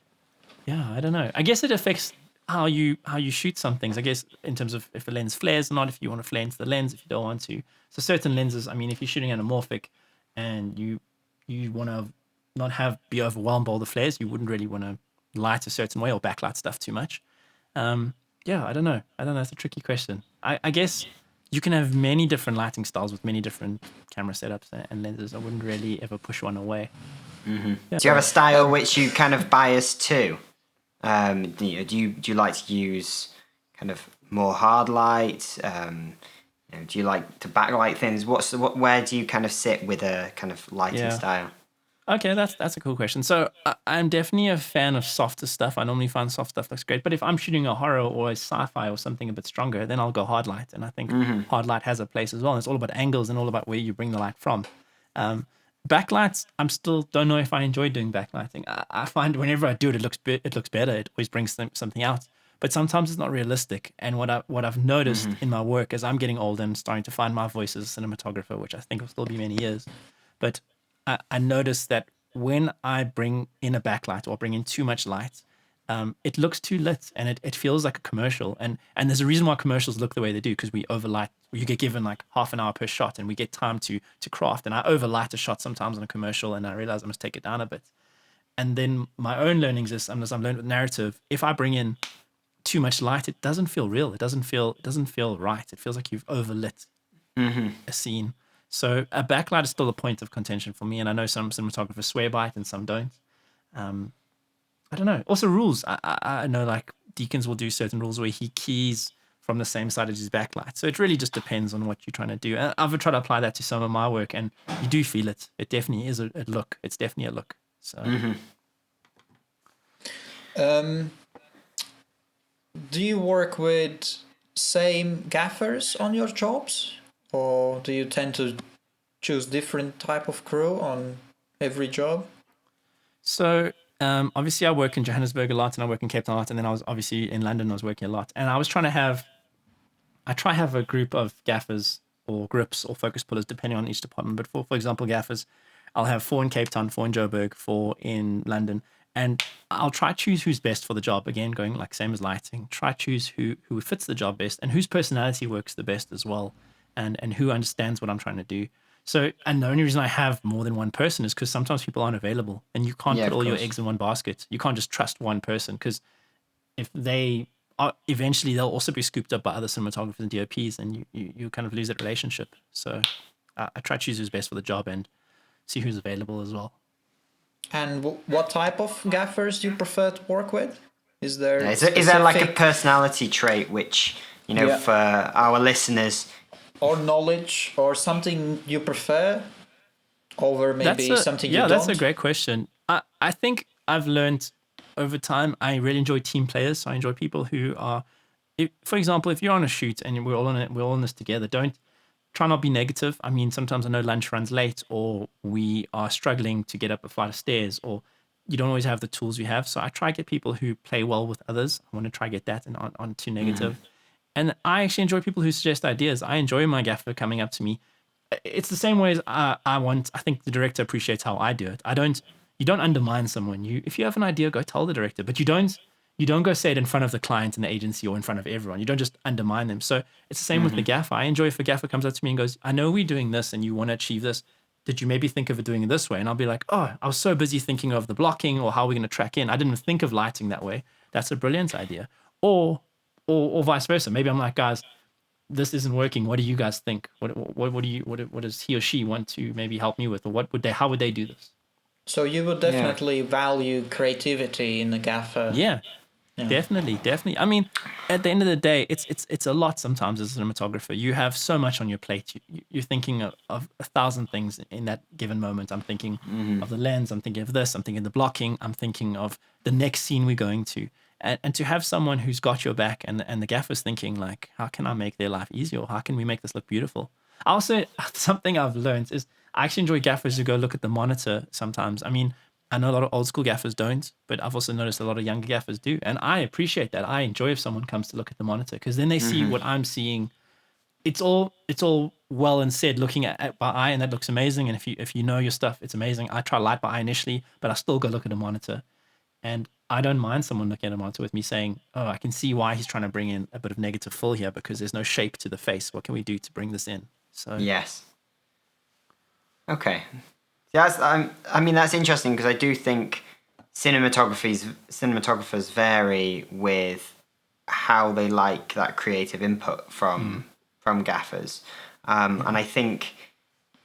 Yeah, I don't know. I guess it affects how you shoot some things. I guess in terms of if a lens flares or not, if you want to flare into the lens, if you don't want to. So certain lenses. I mean, if you're shooting anamorphic, and you want to not be overwhelmed by all the flares, you wouldn't really want to light a certain way or backlight stuff too much. Yeah, I don't know. It's a tricky question. I guess you can have many different lighting styles with many different camera setups and lenses. I wouldn't really ever push one away. Yeah. Do you have a style which you kind of bias to? Do you like to use kind of more hard light? Do you like to backlight things? Where do you kind of sit with a kind of lighting style? Okay, that's a cool question. So I'm definitely a fan of softer stuff. I normally find soft stuff looks great. But if I'm shooting a horror or a sci-fi or something a bit stronger, then I'll go hard light. And I think hard light has a place as well. And it's all about angles and all about where you bring the light from. Backlights, I'm still don't know if I enjoy doing backlighting. I find whenever I do it, it looks better. It always brings something out. But sometimes it's not realistic. And what I've noticed in my work as I'm getting older and starting to find my voice as a cinematographer, which I think will still be many years, but I noticed that when I bring in a backlight or bring in too much light, it looks too lit and it feels like a commercial. And there's a reason why commercials look the way they do, because we overlight. You get given like half an hour per shot and we get time to craft. And I overlight a shot sometimes on a commercial and I realize I must take it down a bit. And then my own learnings is, as I've learned with narrative, if I bring in too much light, it doesn't feel real. It doesn't feel right. It feels like you've overlit a scene. So a backlight is still a point of contention for me, and I know some cinematographers swear by it and some don't. I don't know. Also rules. I know like Deacons will do certain rules where he keys from the same side as his backlight. So it really just depends on what you're trying to do. And I've tried to apply that to some of my work, and you do feel it. It definitely is a look. It's definitely a look. So. Do you work with same gaffers on your jobs? Or do you tend to choose different type of crew on every job? So obviously I work in Johannesburg a lot and I work in Cape Town a lot. And then I was obviously in London, I was working a lot. And I was trying to have a group of gaffers or grips or focus pullers depending on each department. But for example, gaffers, I'll have 4 in Cape Town, 4 in Joburg, 4 in London. And I'll try to choose who's best for the job. Again, going like same as lighting, try to choose who fits the job best and whose personality works the best as well. And who understands what I'm trying to do. So, and the only reason I have more than one person is because sometimes people aren't available and you can't put all your eggs in one basket. You can't just trust one person because if they are, eventually they'll also be scooped up by other cinematographers and DOPs and you kind of lose that relationship. So I try to choose who's best for the job and see who's available as well. And what type of gaffers do you prefer to work with? Is there is there like a personality trait which, for our listeners... Or knowledge, or something you prefer over maybe something you don't? Yeah, that's a great question. I think I've learned over time, I really enjoy team players. So I enjoy people who are, for example, if you're on a shoot and we're all in this together, try not be negative. I mean, sometimes I know lunch runs late or we are struggling to get up a flight of stairs or you don't always have the tools you have. So I try to get people who play well with others. I want to try to get that and on too negative. And I actually enjoy people who suggest ideas. I enjoy my gaffer coming up to me. It's the same way as I think the director appreciates how I do it. You don't undermine someone. If you have an idea, go tell the director, but you don't go say it in front of the client and the agency or in front of everyone. You don't just undermine them. So it's the same with the gaffer. I enjoy if a gaffer comes up to me and goes, I know we're doing this and you want to achieve this. Did you maybe think of it doing it this way? And I'll be like, oh, I was so busy thinking of the blocking or how we're going to track in. I didn't think of lighting that way. That's a brilliant idea. Or vice versa. Maybe I'm like, guys, this isn't working. What do you guys think? What does he or she want to maybe help me with? Or how would they do this? So you would definitely value creativity in the gaffer. Yeah. Definitely. I mean, at the end of the day, it's a lot sometimes as a cinematographer. You have so much on your plate. You're thinking of 1,000 things in that given moment. I'm thinking of the lens. I'm thinking of this. I'm thinking of the blocking. I'm thinking of the next scene we're going to. And to have someone who's got your back and the gaffer's thinking like, how can I make their life easier? Or how can we make this look beautiful? Also, something I've learned is I actually enjoy gaffers who go look at the monitor sometimes. I mean, I know a lot of old school gaffers don't, but I've also noticed a lot of younger gaffers do. And I appreciate that. I enjoy if someone comes to look at the monitor because then they see what I'm seeing. It's all well and said looking at by eye, and that looks amazing. And if you know your stuff, it's amazing. I try light by eye initially, but I still go look at a monitor. And I don't mind someone looking at a monitor with me saying, oh, I can see why he's trying to bring in a bit of negative fill here because there's no shape to the face. What can we do to bring this in? So yes. Okay. I mean, that's interesting because I do think cinematographers vary with how they like that creative input from from gaffers. And I think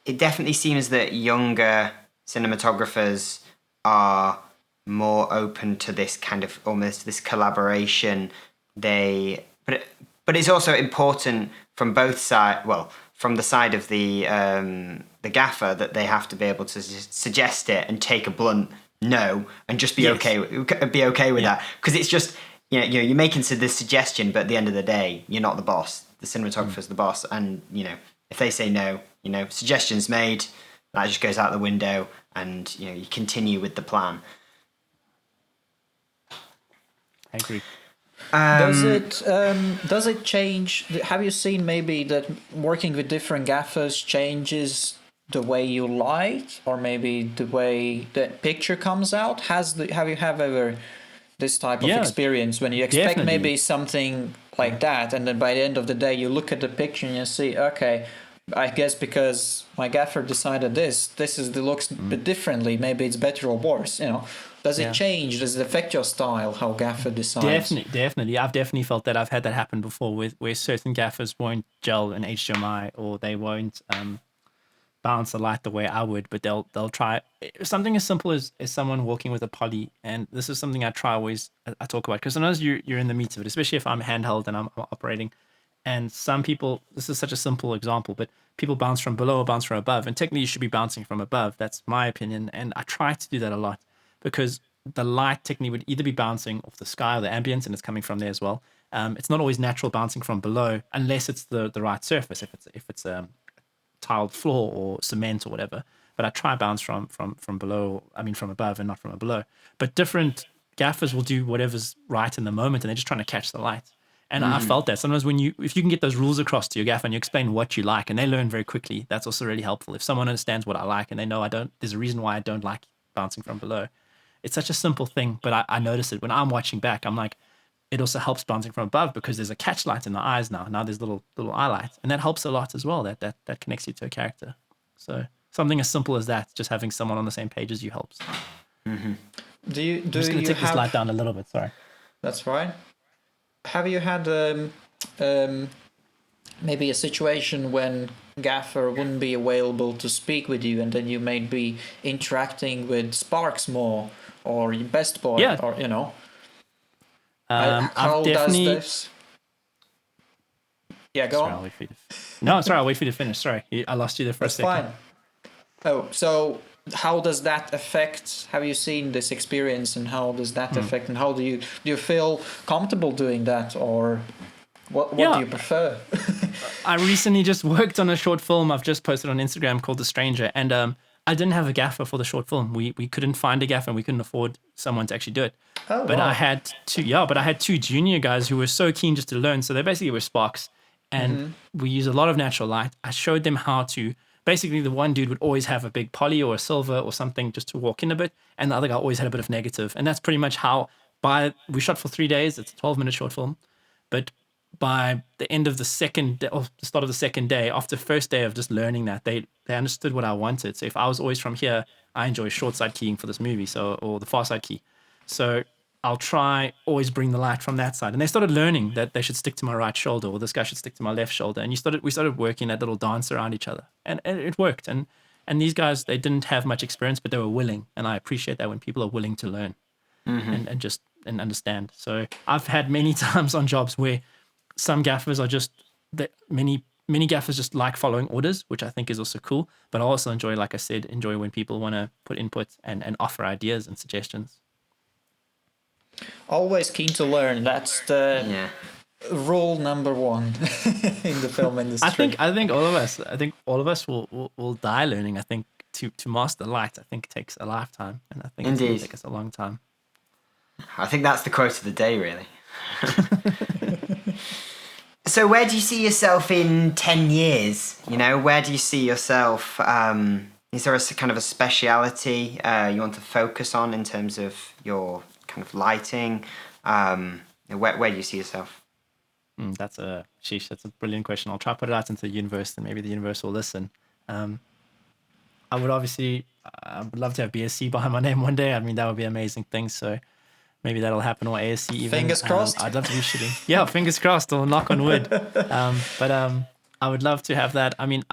it definitely seems that younger cinematographers are more open to this kind of almost this collaboration. But it's also important from both sides. Well, from the side of the gaffer, that they have to be able to suggest it and take a blunt no and just be okay with that, because it's just you're making this suggestion, but at the end of the day, you're not the boss. The cinematographer's the boss, and if they say no, suggestions made, that just goes out the window, and you continue with the plan. I agree. Does it change? Have you seen maybe that working with different gaffers changes the way you light, or maybe the way the picture comes out? Have you ever this type of experience when you expect maybe something like that, and then by the end of the day you look at the picture and you see, okay, I guess because my gaffer decided this looks a bit differently, maybe it's better or worse, Does it change? Does it affect your style, how gaffer decides? Definitely. I've definitely felt that. I've had that happen before where certain gaffers won't gel in HDMI, or they won't bounce the light the way I would, but they'll try something as simple as someone walking with a poly. And this is something I talk about, because sometimes you're in the meat of it, especially if I'm handheld and I'm operating. And some people, this is such a simple example, but people bounce from below or bounce from above, and technically you should be bouncing from above. That's my opinion, and I try to do that a lot, because the light technically would either be bouncing off the sky or the ambience, and it's coming from there as well. It's not always natural bouncing from below, unless it's the right surface, if it's tiled floor or cement or whatever. But I try bounce from below, from above and not from below. But different gaffers will do whatever's right in the moment, and they're just trying to catch the light. And I felt that sometimes if you can get those rules across to your gaffer and you explain what you like, and they learn very quickly, that's also really helpful. If someone understands what I like and they know there's a reason why I don't like bouncing from below. It's such a simple thing, but I notice it when I'm watching back. I'm like, it also helps bouncing from above, because there's a catch light in the eyes now. Now there's little eye light, and that helps a lot as well. That connects you to a character. So something as simple as that, just having someone on the same page as you helps. Mm-hmm. I'm just going to take this light down a little bit. Sorry. That's right. Have you had maybe a situation when gaffer wouldn't be available to speak with you, and then you may be interacting with Sparks more, or Best Boy, or how does this? Yeah, go on. I'll wait for you to finish. Sorry, I lost you there for a second. That's fine. Oh, so how does that affect? Have you seen this experience, and how does that affect? And how do you feel comfortable doing that, or what do you prefer? I recently just worked on a short film I've just posted on Instagram called The Stranger, and I didn't have a gaffer for the short film. We couldn't find a gaffer, and we couldn't afford someone to actually do it. Oh, but wow. I had two junior guys who were so keen just to learn. So they basically were Sparks, and we use a lot of natural light. I showed them how to. Basically, the one dude would always have a big poly or a silver or something just to walk in a bit, and the other guy always had a bit of negative. And that's pretty much how. We shot for 3 days. It's a 12-minute short film, but by the end of the second day, or the start of the second day, after the first day of just learning that, they understood what I wanted. So if I was always from here, I enjoy short side keying for this movie, or the far side key. So I'll try always bring the light from that side. And they started learning that they should stick to my right shoulder, or this guy should stick to my left shoulder. And we started working that little dance around each other, and it worked. And these guys, they didn't have much experience, but they were willing. And I appreciate that when people are willing to learn and understand. So I've had many times on jobs where some gaffers are just many gaffers just like following orders, which I think is also cool. But I also enjoy, like I said, when people want to put input and offer ideas and suggestions. Always keen to learn. That's the rule number one in the film industry. I think all of us will die learning. I think to master light, I think it takes a lifetime, and I think it's going to take us a long time. I think that's the quote of the day, really. So where do you see yourself in 10 years? Where do you see yourself? Is there a kind of a speciality you want to focus on in terms of your kind of lighting? Where do you see yourself? That's a brilliant question. I'll try to put it out into the universe, and maybe the universe will listen. I would love to have BSc behind my name one day. I mean, that would be an amazing thing. So maybe that'll happen, or ASC even. Fingers crossed. I'd love to be shooting. Yeah, fingers crossed, or knock on wood. But I would love to have that. I mean,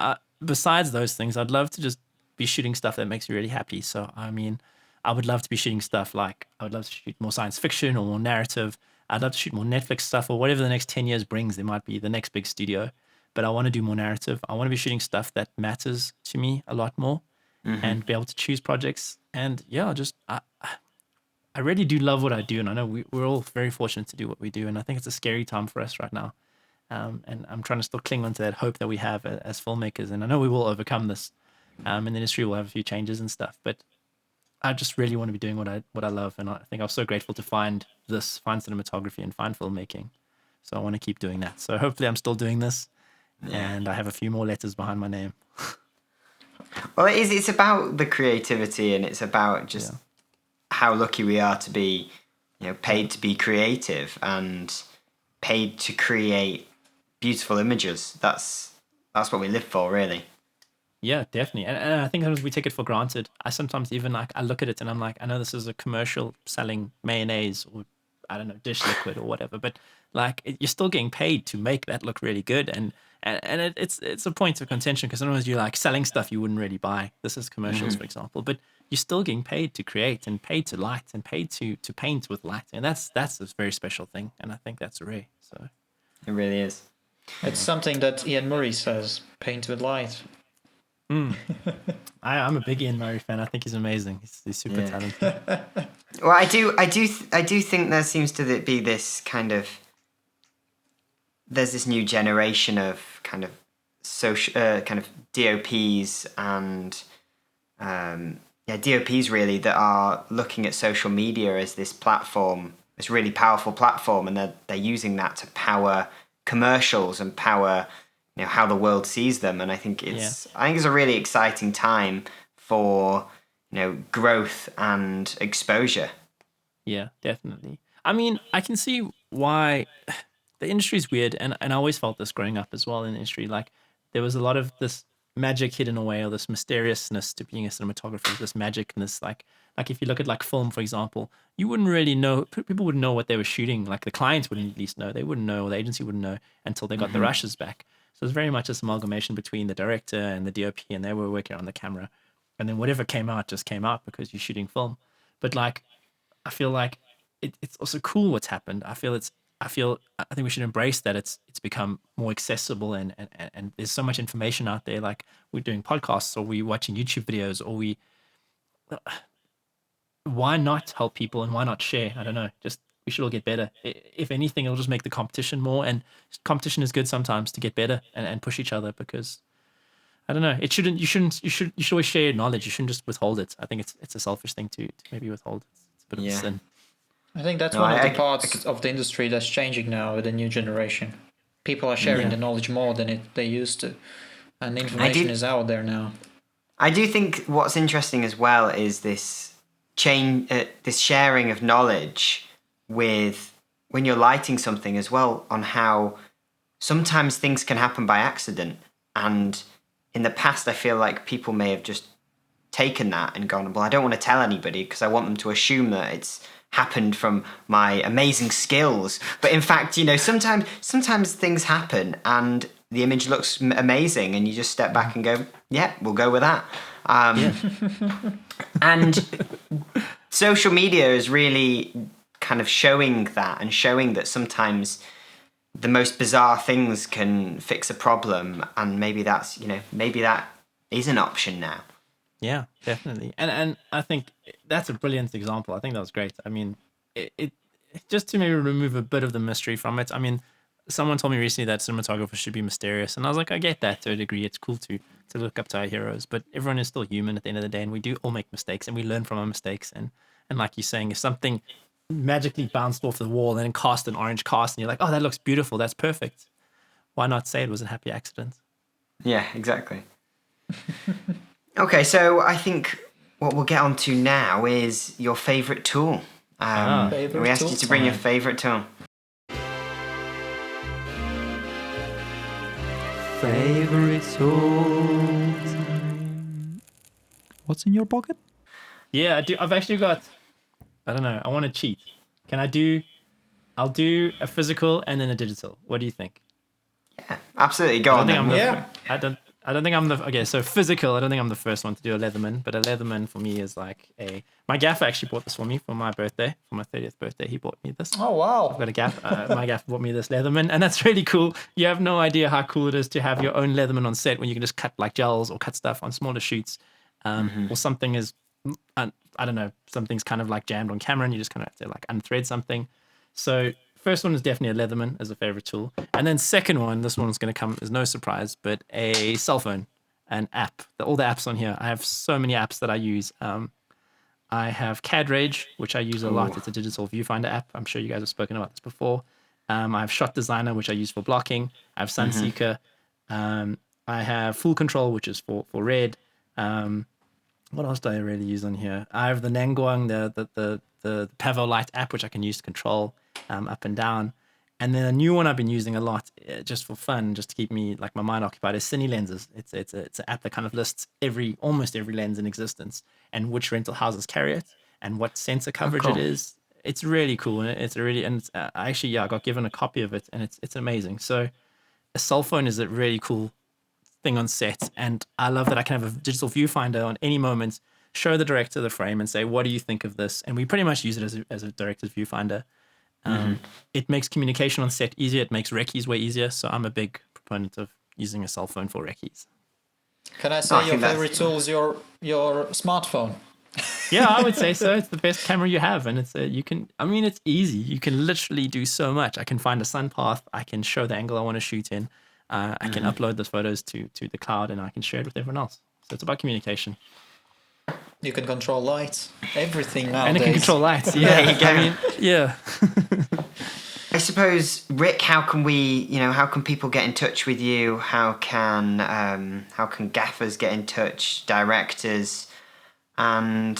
besides those things, I'd love to just be shooting stuff that makes me really happy. So, I mean, I would love to be shooting stuff like I would love to shoot more science fiction or more narrative. I'd love to shoot more Netflix stuff or whatever the next 10 years brings. There might be the next big studio, but I want to do more narrative. I want to be shooting stuff that matters to me a lot more and be able to choose projects. And yeah, I really do love what I do. And I know we're all very fortunate to do what we do. And I think it's a scary time for us right now. And I'm trying to still cling on to that hope that we have as filmmakers. And I know we will overcome this. And the industry will have a few changes and stuff. But I just really want to be doing what I love. And I think I'm so grateful to find cinematography and find filmmaking. So I want to keep doing that. So hopefully I'm still doing this. And I have a few more letters behind my name. Well, it's about the creativity, and it's about just how lucky we are to be, paid to be creative and paid to create beautiful images. That's what we live for, really. Yeah, definitely. And I think sometimes we take it for granted. I sometimes even I look at it and I'm like, I know this is a commercial selling mayonnaise or I don't know, dish liquid or whatever, but like you're still getting paid to make that look really good. And it's a point of contention because sometimes you're like selling stuff you wouldn't really buy. This is commercials, for example, but you're still getting paid to create and paid to light and paid to paint with light. And that's a very special thing. And I think that's rare. So it really is. It's something that Ian Murray says, paint with light. I'm a big Ian Murray fan. I think he's amazing. He's super talented. Well, I do think there seems to be this kind of, there's this new generation of kind of social kind of DOPs and DOPs really that are looking at social media as this platform, this really powerful platform, and they're using that to power commercials and power how the world sees them. And I think it's a really exciting time for growth and exposure. Yeah, definitely. I mean, I can see why the industry is weird, and I always felt this growing up as well in the industry. Like there was a lot of this magic hidden away, or this mysteriousness to being a cinematographer, this magic and this like if you look at like film, for example, you wouldn't really know, people wouldn't know what they were shooting. Like the clients wouldn't at least know, they wouldn't know, or the agency wouldn't know until they got the rushes back. So it's very much this amalgamation between the director and the DOP, and they were working on the camera. And then whatever came out just came out because you're shooting film. But like, I feel like it's also cool what's happened. I think we should embrace that it's become more accessible and there's so much information out there. Like we're doing podcasts or we're watching YouTube videos or why not help people and why not share? I don't know. Just we should all get better. If anything, it'll just make the competition more, and competition is good sometimes to get better and push each other because I don't know. You should always share your knowledge. You shouldn't just withhold it. I think it's a selfish thing to maybe withhold. It's a bit of a sin. I think that's one of the parts of the industry that's changing now with the new generation. People are sharing the knowledge more than they used to, and information is out there now. I do think what's interesting as well is this this sharing of knowledge with when you're lighting something as well, on how sometimes things can happen by accident. And in the past, I feel like people may have just taken that and gone, well, I don't want to tell anybody because I want them to assume that it's happened from my amazing skills. But in fact, sometimes things happen and the image looks amazing and you just step back and go, yeah, we'll go with that. And social media is really kind of showing that sometimes the most bizarre things can fix a problem, and maybe that is an option now. Yeah, definitely. And I think that's a brilliant example. I think that was great. I mean, it just to maybe remove a bit of the mystery from it. I mean, someone told me recently that cinematographers should be mysterious, and I was like, I get that to a degree. It's cool to look up to our heroes, but everyone is still human at the end of the day, and we do all make mistakes, and we learn from our mistakes. And like you're saying, if something magically bounced off the wall and then cast an orange cast, and you're like, oh, that looks beautiful, that's perfect. Why not say it was a happy accident? Yeah, exactly. Okay, so I think what we'll get on to now is your favourite tool. We asked you to bring your favourite tool. Favorite tool. What's in your pocket? Yeah, I do. I've actually got, I don't know, I want to cheat. I'll do a physical and then a digital. What do you think? Absolutely, go I on don't think then. I'm the. I don't think I'm the. Okay, so physical. I don't think I'm the first one to do a Leatherman, but a Leatherman for me is like a. My gaffer actually bought this for me for my birthday, for my 30th birthday. He bought me this. Oh I've wow. got a gaff. My gaffer bought me this Leatherman, and that's really cool. You have no idea how cool it is to have your own Leatherman on set when you can just cut like gels or cut stuff on smaller shoots, or something is. I don't know, something's kind of like jammed on camera, and you just kind of have to like unthread something. So first one is definitely a Leatherman as a favorite tool. And then second one, this one's going to come as no surprise, but a cell phone, an app. All the apps on here. I have so many apps that I use. I have CAD Rage, which I use a lot. It's a digital viewfinder app. I'm sure you guys have spoken about this before. I have Shot Designer, which I use for blocking. I have Sunseeker. I have Full Control, which is for red. What else do I really use on here? I have the Nanguang, the Pavo Light app, which I can use to control up and down. And then a new one I've been using a lot, just for fun, just to keep me like my mind occupied, is Cine Lenses. It's an app that kind of lists almost every lens in existence and which rental houses carry it and what sensor coverage it is. It's really cool, and I got given a copy of it, and it's amazing. So a cell phone is a really cool thing on set, and I love that I can have a digital viewfinder on any moment, show the director the frame and say, what do you think of this? And we pretty much use it as a director's viewfinder. It makes communication on set easier. It makes recce's way easier. So I'm a big proponent of using a cell phone for recce's. Can I say your favorite tool is your smartphone? Yeah, I would say so. It's the best camera you have, and it's easy. You can literally do so much. I can find a sun path. I can show the angle I want to shoot in. I can upload those photos to the cloud, and I can share it with everyone else. So it's about communication. You can control lights, everything nowadays. And it can control lights. Yeah, There you go. yeah. I suppose, Rick, how can people get in touch with you? How can gaffers get in touch, directors, and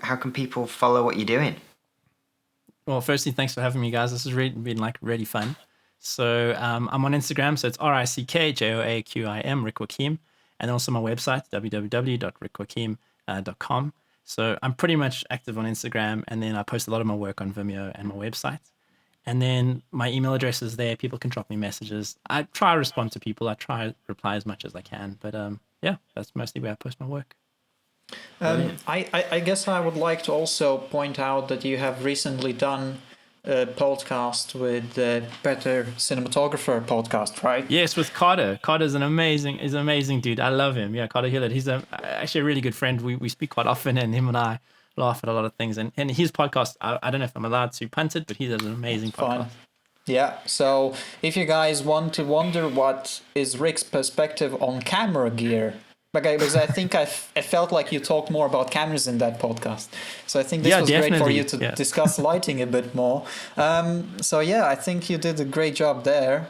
how can people follow what you're doing? Well, firstly, thanks for having me, guys. This has been really fun. So I'm on Instagram, so it's RickJoaquim, Rick Joaquim, and also my website, www.rickjoaquim.com. So I'm pretty much active on Instagram, and then I post a lot of my work on Vimeo and my website. And then my email address is there. People can drop me messages. I try to respond to people. I try to reply as much as I can. But that's mostly where I post my work. I guess I would like to also point out that you have recently done a podcast with the Better Cinematographer podcast, right? Yes, with Carter. Carter's an amazing dude. I love him. Yeah, Carter Hillard. He's actually a really good friend. We speak quite often, and him and I laugh at a lot of things. And his podcast, I don't know if I'm allowed to punt it, but he does an amazing podcast. Yeah, so if you guys want to wonder what is Rick's perspective on camera gear, because I think I felt like you talked more about cameras in that podcast. So I think this was great for you to discuss lighting a bit more. I think you did a great job there.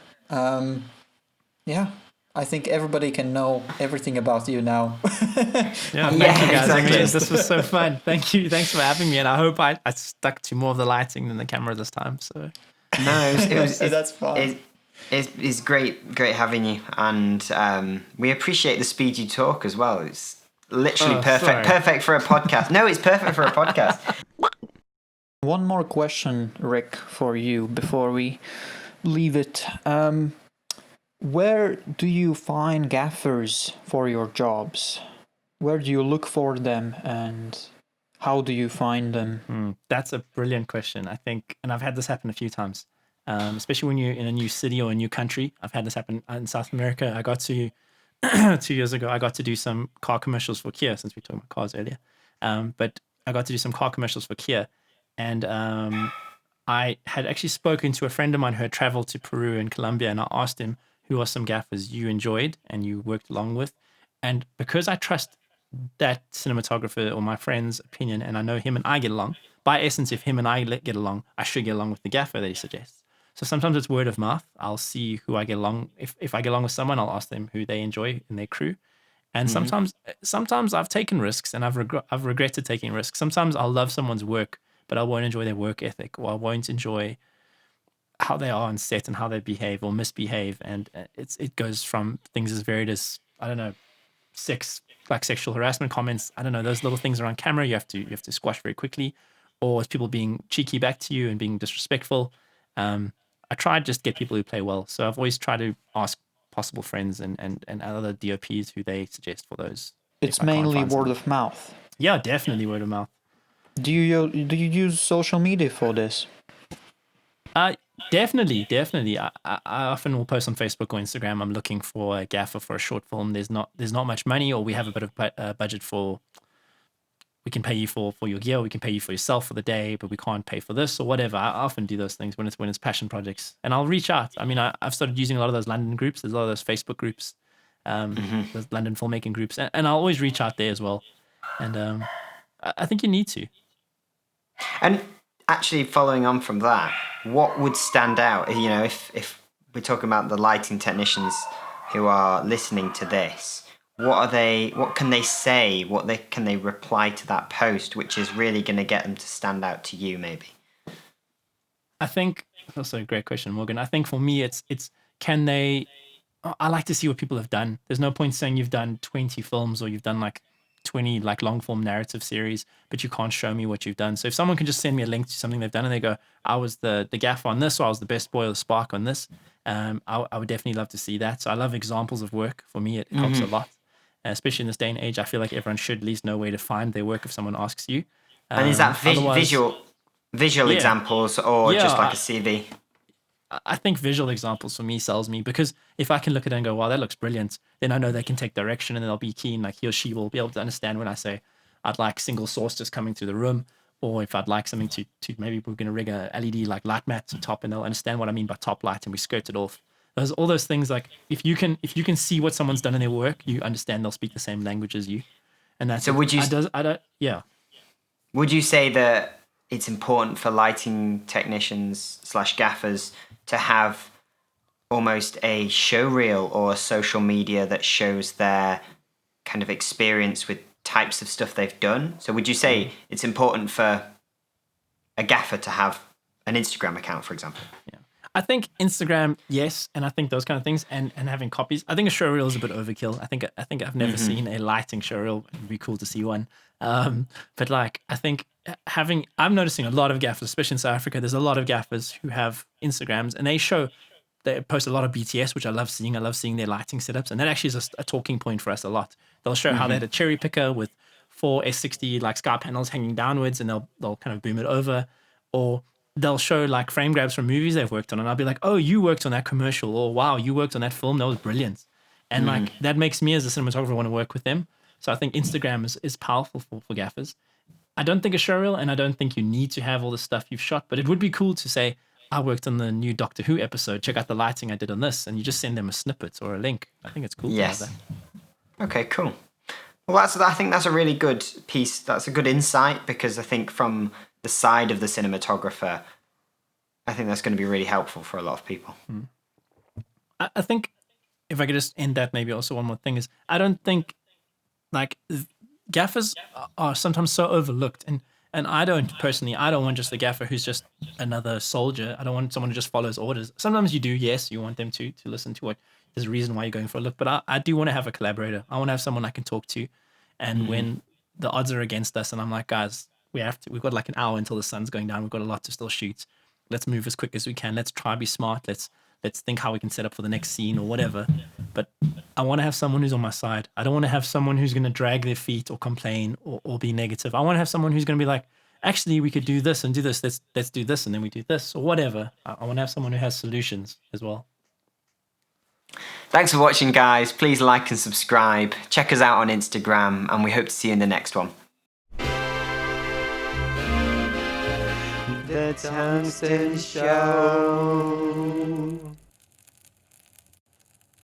I think everybody can know everything about you now. Thank you guys. Exactly. This was so fun. Thank you. Thanks for having me. And I hope I stuck to more of the lighting than the camera this time. So no, that's fine. It's great having you, and we appreciate the speed you talk as well. It's literally perfect for a podcast. No, it's perfect for a podcast. One more question, Rick, for you before we leave it. Where do you find gaffers for your jobs? Where do you look for them, and how do you find them? That's a brilliant question, I think, and I've had this happen a few times. Especially when you're in a new city or a new country. I've had this happen in South America. I got to 2 years ago. I got to do some car commercials for Kia, since we talked about cars earlier. But I got to do some car commercials for Kia, and I had actually spoken to a friend of mine who had traveled to Peru and Colombia, and I asked him who are some gaffers you enjoyed and you worked along with, and because I trust that cinematographer or my friend's opinion, and I know him and I get along. By essence, if him and I get along, I should get along with the gaffer that he suggests. So sometimes it's word of mouth. I'll see who I get along. If I get along with someone, I'll ask them who they enjoy in their crew. And sometimes I've taken risks, and I've regretted taking risks. Sometimes I'll love someone's work, but I won't enjoy their work ethic, or I won't enjoy how they are on set and how they behave or misbehave. And it goes from things as varied as, I don't know, sexual harassment comments. I don't know, those little things around camera you have to squash very quickly, or as people being cheeky back to you and being disrespectful. I try to just get people who play well. So I've always tried to ask possible friends and other DOPs who they suggest for those. It's mainly word of mouth. Yeah, definitely word of mouth. Do you use social media for this? Definitely. I often will post on Facebook or Instagram. I'm looking for a gaffer for a short film. There's not much money, or we have a bit of budget for. We can pay you for your gear. We can pay you for yourself for the day, but we can't pay for this or whatever. I often do those things when it's passion projects, and I'll reach out. I mean, I've started using a lot of those London groups. There's a lot of those Facebook groups, those London filmmaking groups, and I'll always reach out there as well. And I think you need to. And actually, following on from that, what would stand out? You know, if we're talking about the lighting technicians who are listening to this, what can they say? Can they reply to that post, which is really going to get them to stand out to you, maybe? I think that's also a great question, Morgan. I think for me, it's can they? I like to see what people have done. There's no point saying you've done 20 films or you've done like 20 like long form narrative series, but you can't show me what you've done. So if someone can just send me a link to something they've done and they go, I was the gaffer on this, or I was the best boy or the spark on this, I would definitely love to see that. So I love examples of work. For me, it helps a lot. Especially in this day and age, I feel like everyone should at least know where to find their work if someone asks you. And is that visual examples or just like a CV? I think visual examples for me sells me, because if I can look at it and go, wow, that looks brilliant, then I know they can take direction and they'll be keen. Like he or she will be able to understand when I say I'd like single source just coming through the room, or if I'd like something to maybe we're going to rig a LED like light mat to top, and they'll understand what I mean by top light, and we skirt it off. There's all those things. Like if you can see what someone's done in their work, you understand they'll speak the same language as you, and that's so. Would you? Yeah. Would you say that it's important for lighting technicians / gaffers to have almost a show reel or a social media that shows their kind of experience with types of stuff they've done? So would you say it's important for a gaffer to have an Instagram account, for example? Yeah. I think Instagram, yes, and I think those kind of things, and having copies. I think a show reel is a bit overkill. I think I've never seen a lighting show reel. It'd be cool to see one. But like, I think I'm noticing a lot of gaffers, especially in South Africa. There's a lot of gaffers who have Instagrams, and they post a lot of BTS, which I love seeing. I love seeing their lighting setups, and that actually is a talking point for us a lot. They'll show how they had a cherry picker with 4 S60 like sky panels hanging downwards, and they'll kind of boom it over, or they'll show like frame grabs from movies they've worked on, and I'll be like, oh, you worked on that commercial, or wow, you worked on that film, that was brilliant. And like that makes me as a cinematographer want to work with them. So I think Instagram is powerful for gaffers. I don't think a show reel, and I don't think you need to have all the stuff you've shot, but it would be cool to say, I worked on the new Doctor Who episode, check out the lighting I did on this, and you just send them a snippet or a link. I think it's cool to have that. Okay, cool. Well, I think that's a really good piece. That's a good insight, because I think from the side of the cinematographer, I think that's going to be really helpful for a lot of people. I think if I could just end that, maybe also one more thing is, I don't think like gaffers are sometimes so overlooked, and I don't want just the gaffer who's just another soldier. I don't want someone who just follows orders. Sometimes you do, yes, you want them to listen to what there's a reason why you're going for a look, but I do want to have a collaborator. I want to have someone I can talk to, and when the odds are against us and I'm like, guys, we've got like an hour until the sun's going down, we've got a lot to still shoot, let's move as quick as we can, let's try to be smart, let's think how we can set up for the next scene or whatever. But I want to have someone who's on my side. I don't want to have someone who's going to drag their feet or complain or be negative. I want to have someone who's going to be like, actually, we could do this and do this, let's do this, and then we do this or whatever. I want to have someone who has solutions as well. Thanks for watching, guys. Please like and subscribe. Check us out on Instagram, and we hope to see you in the next one. The Tungsten Show.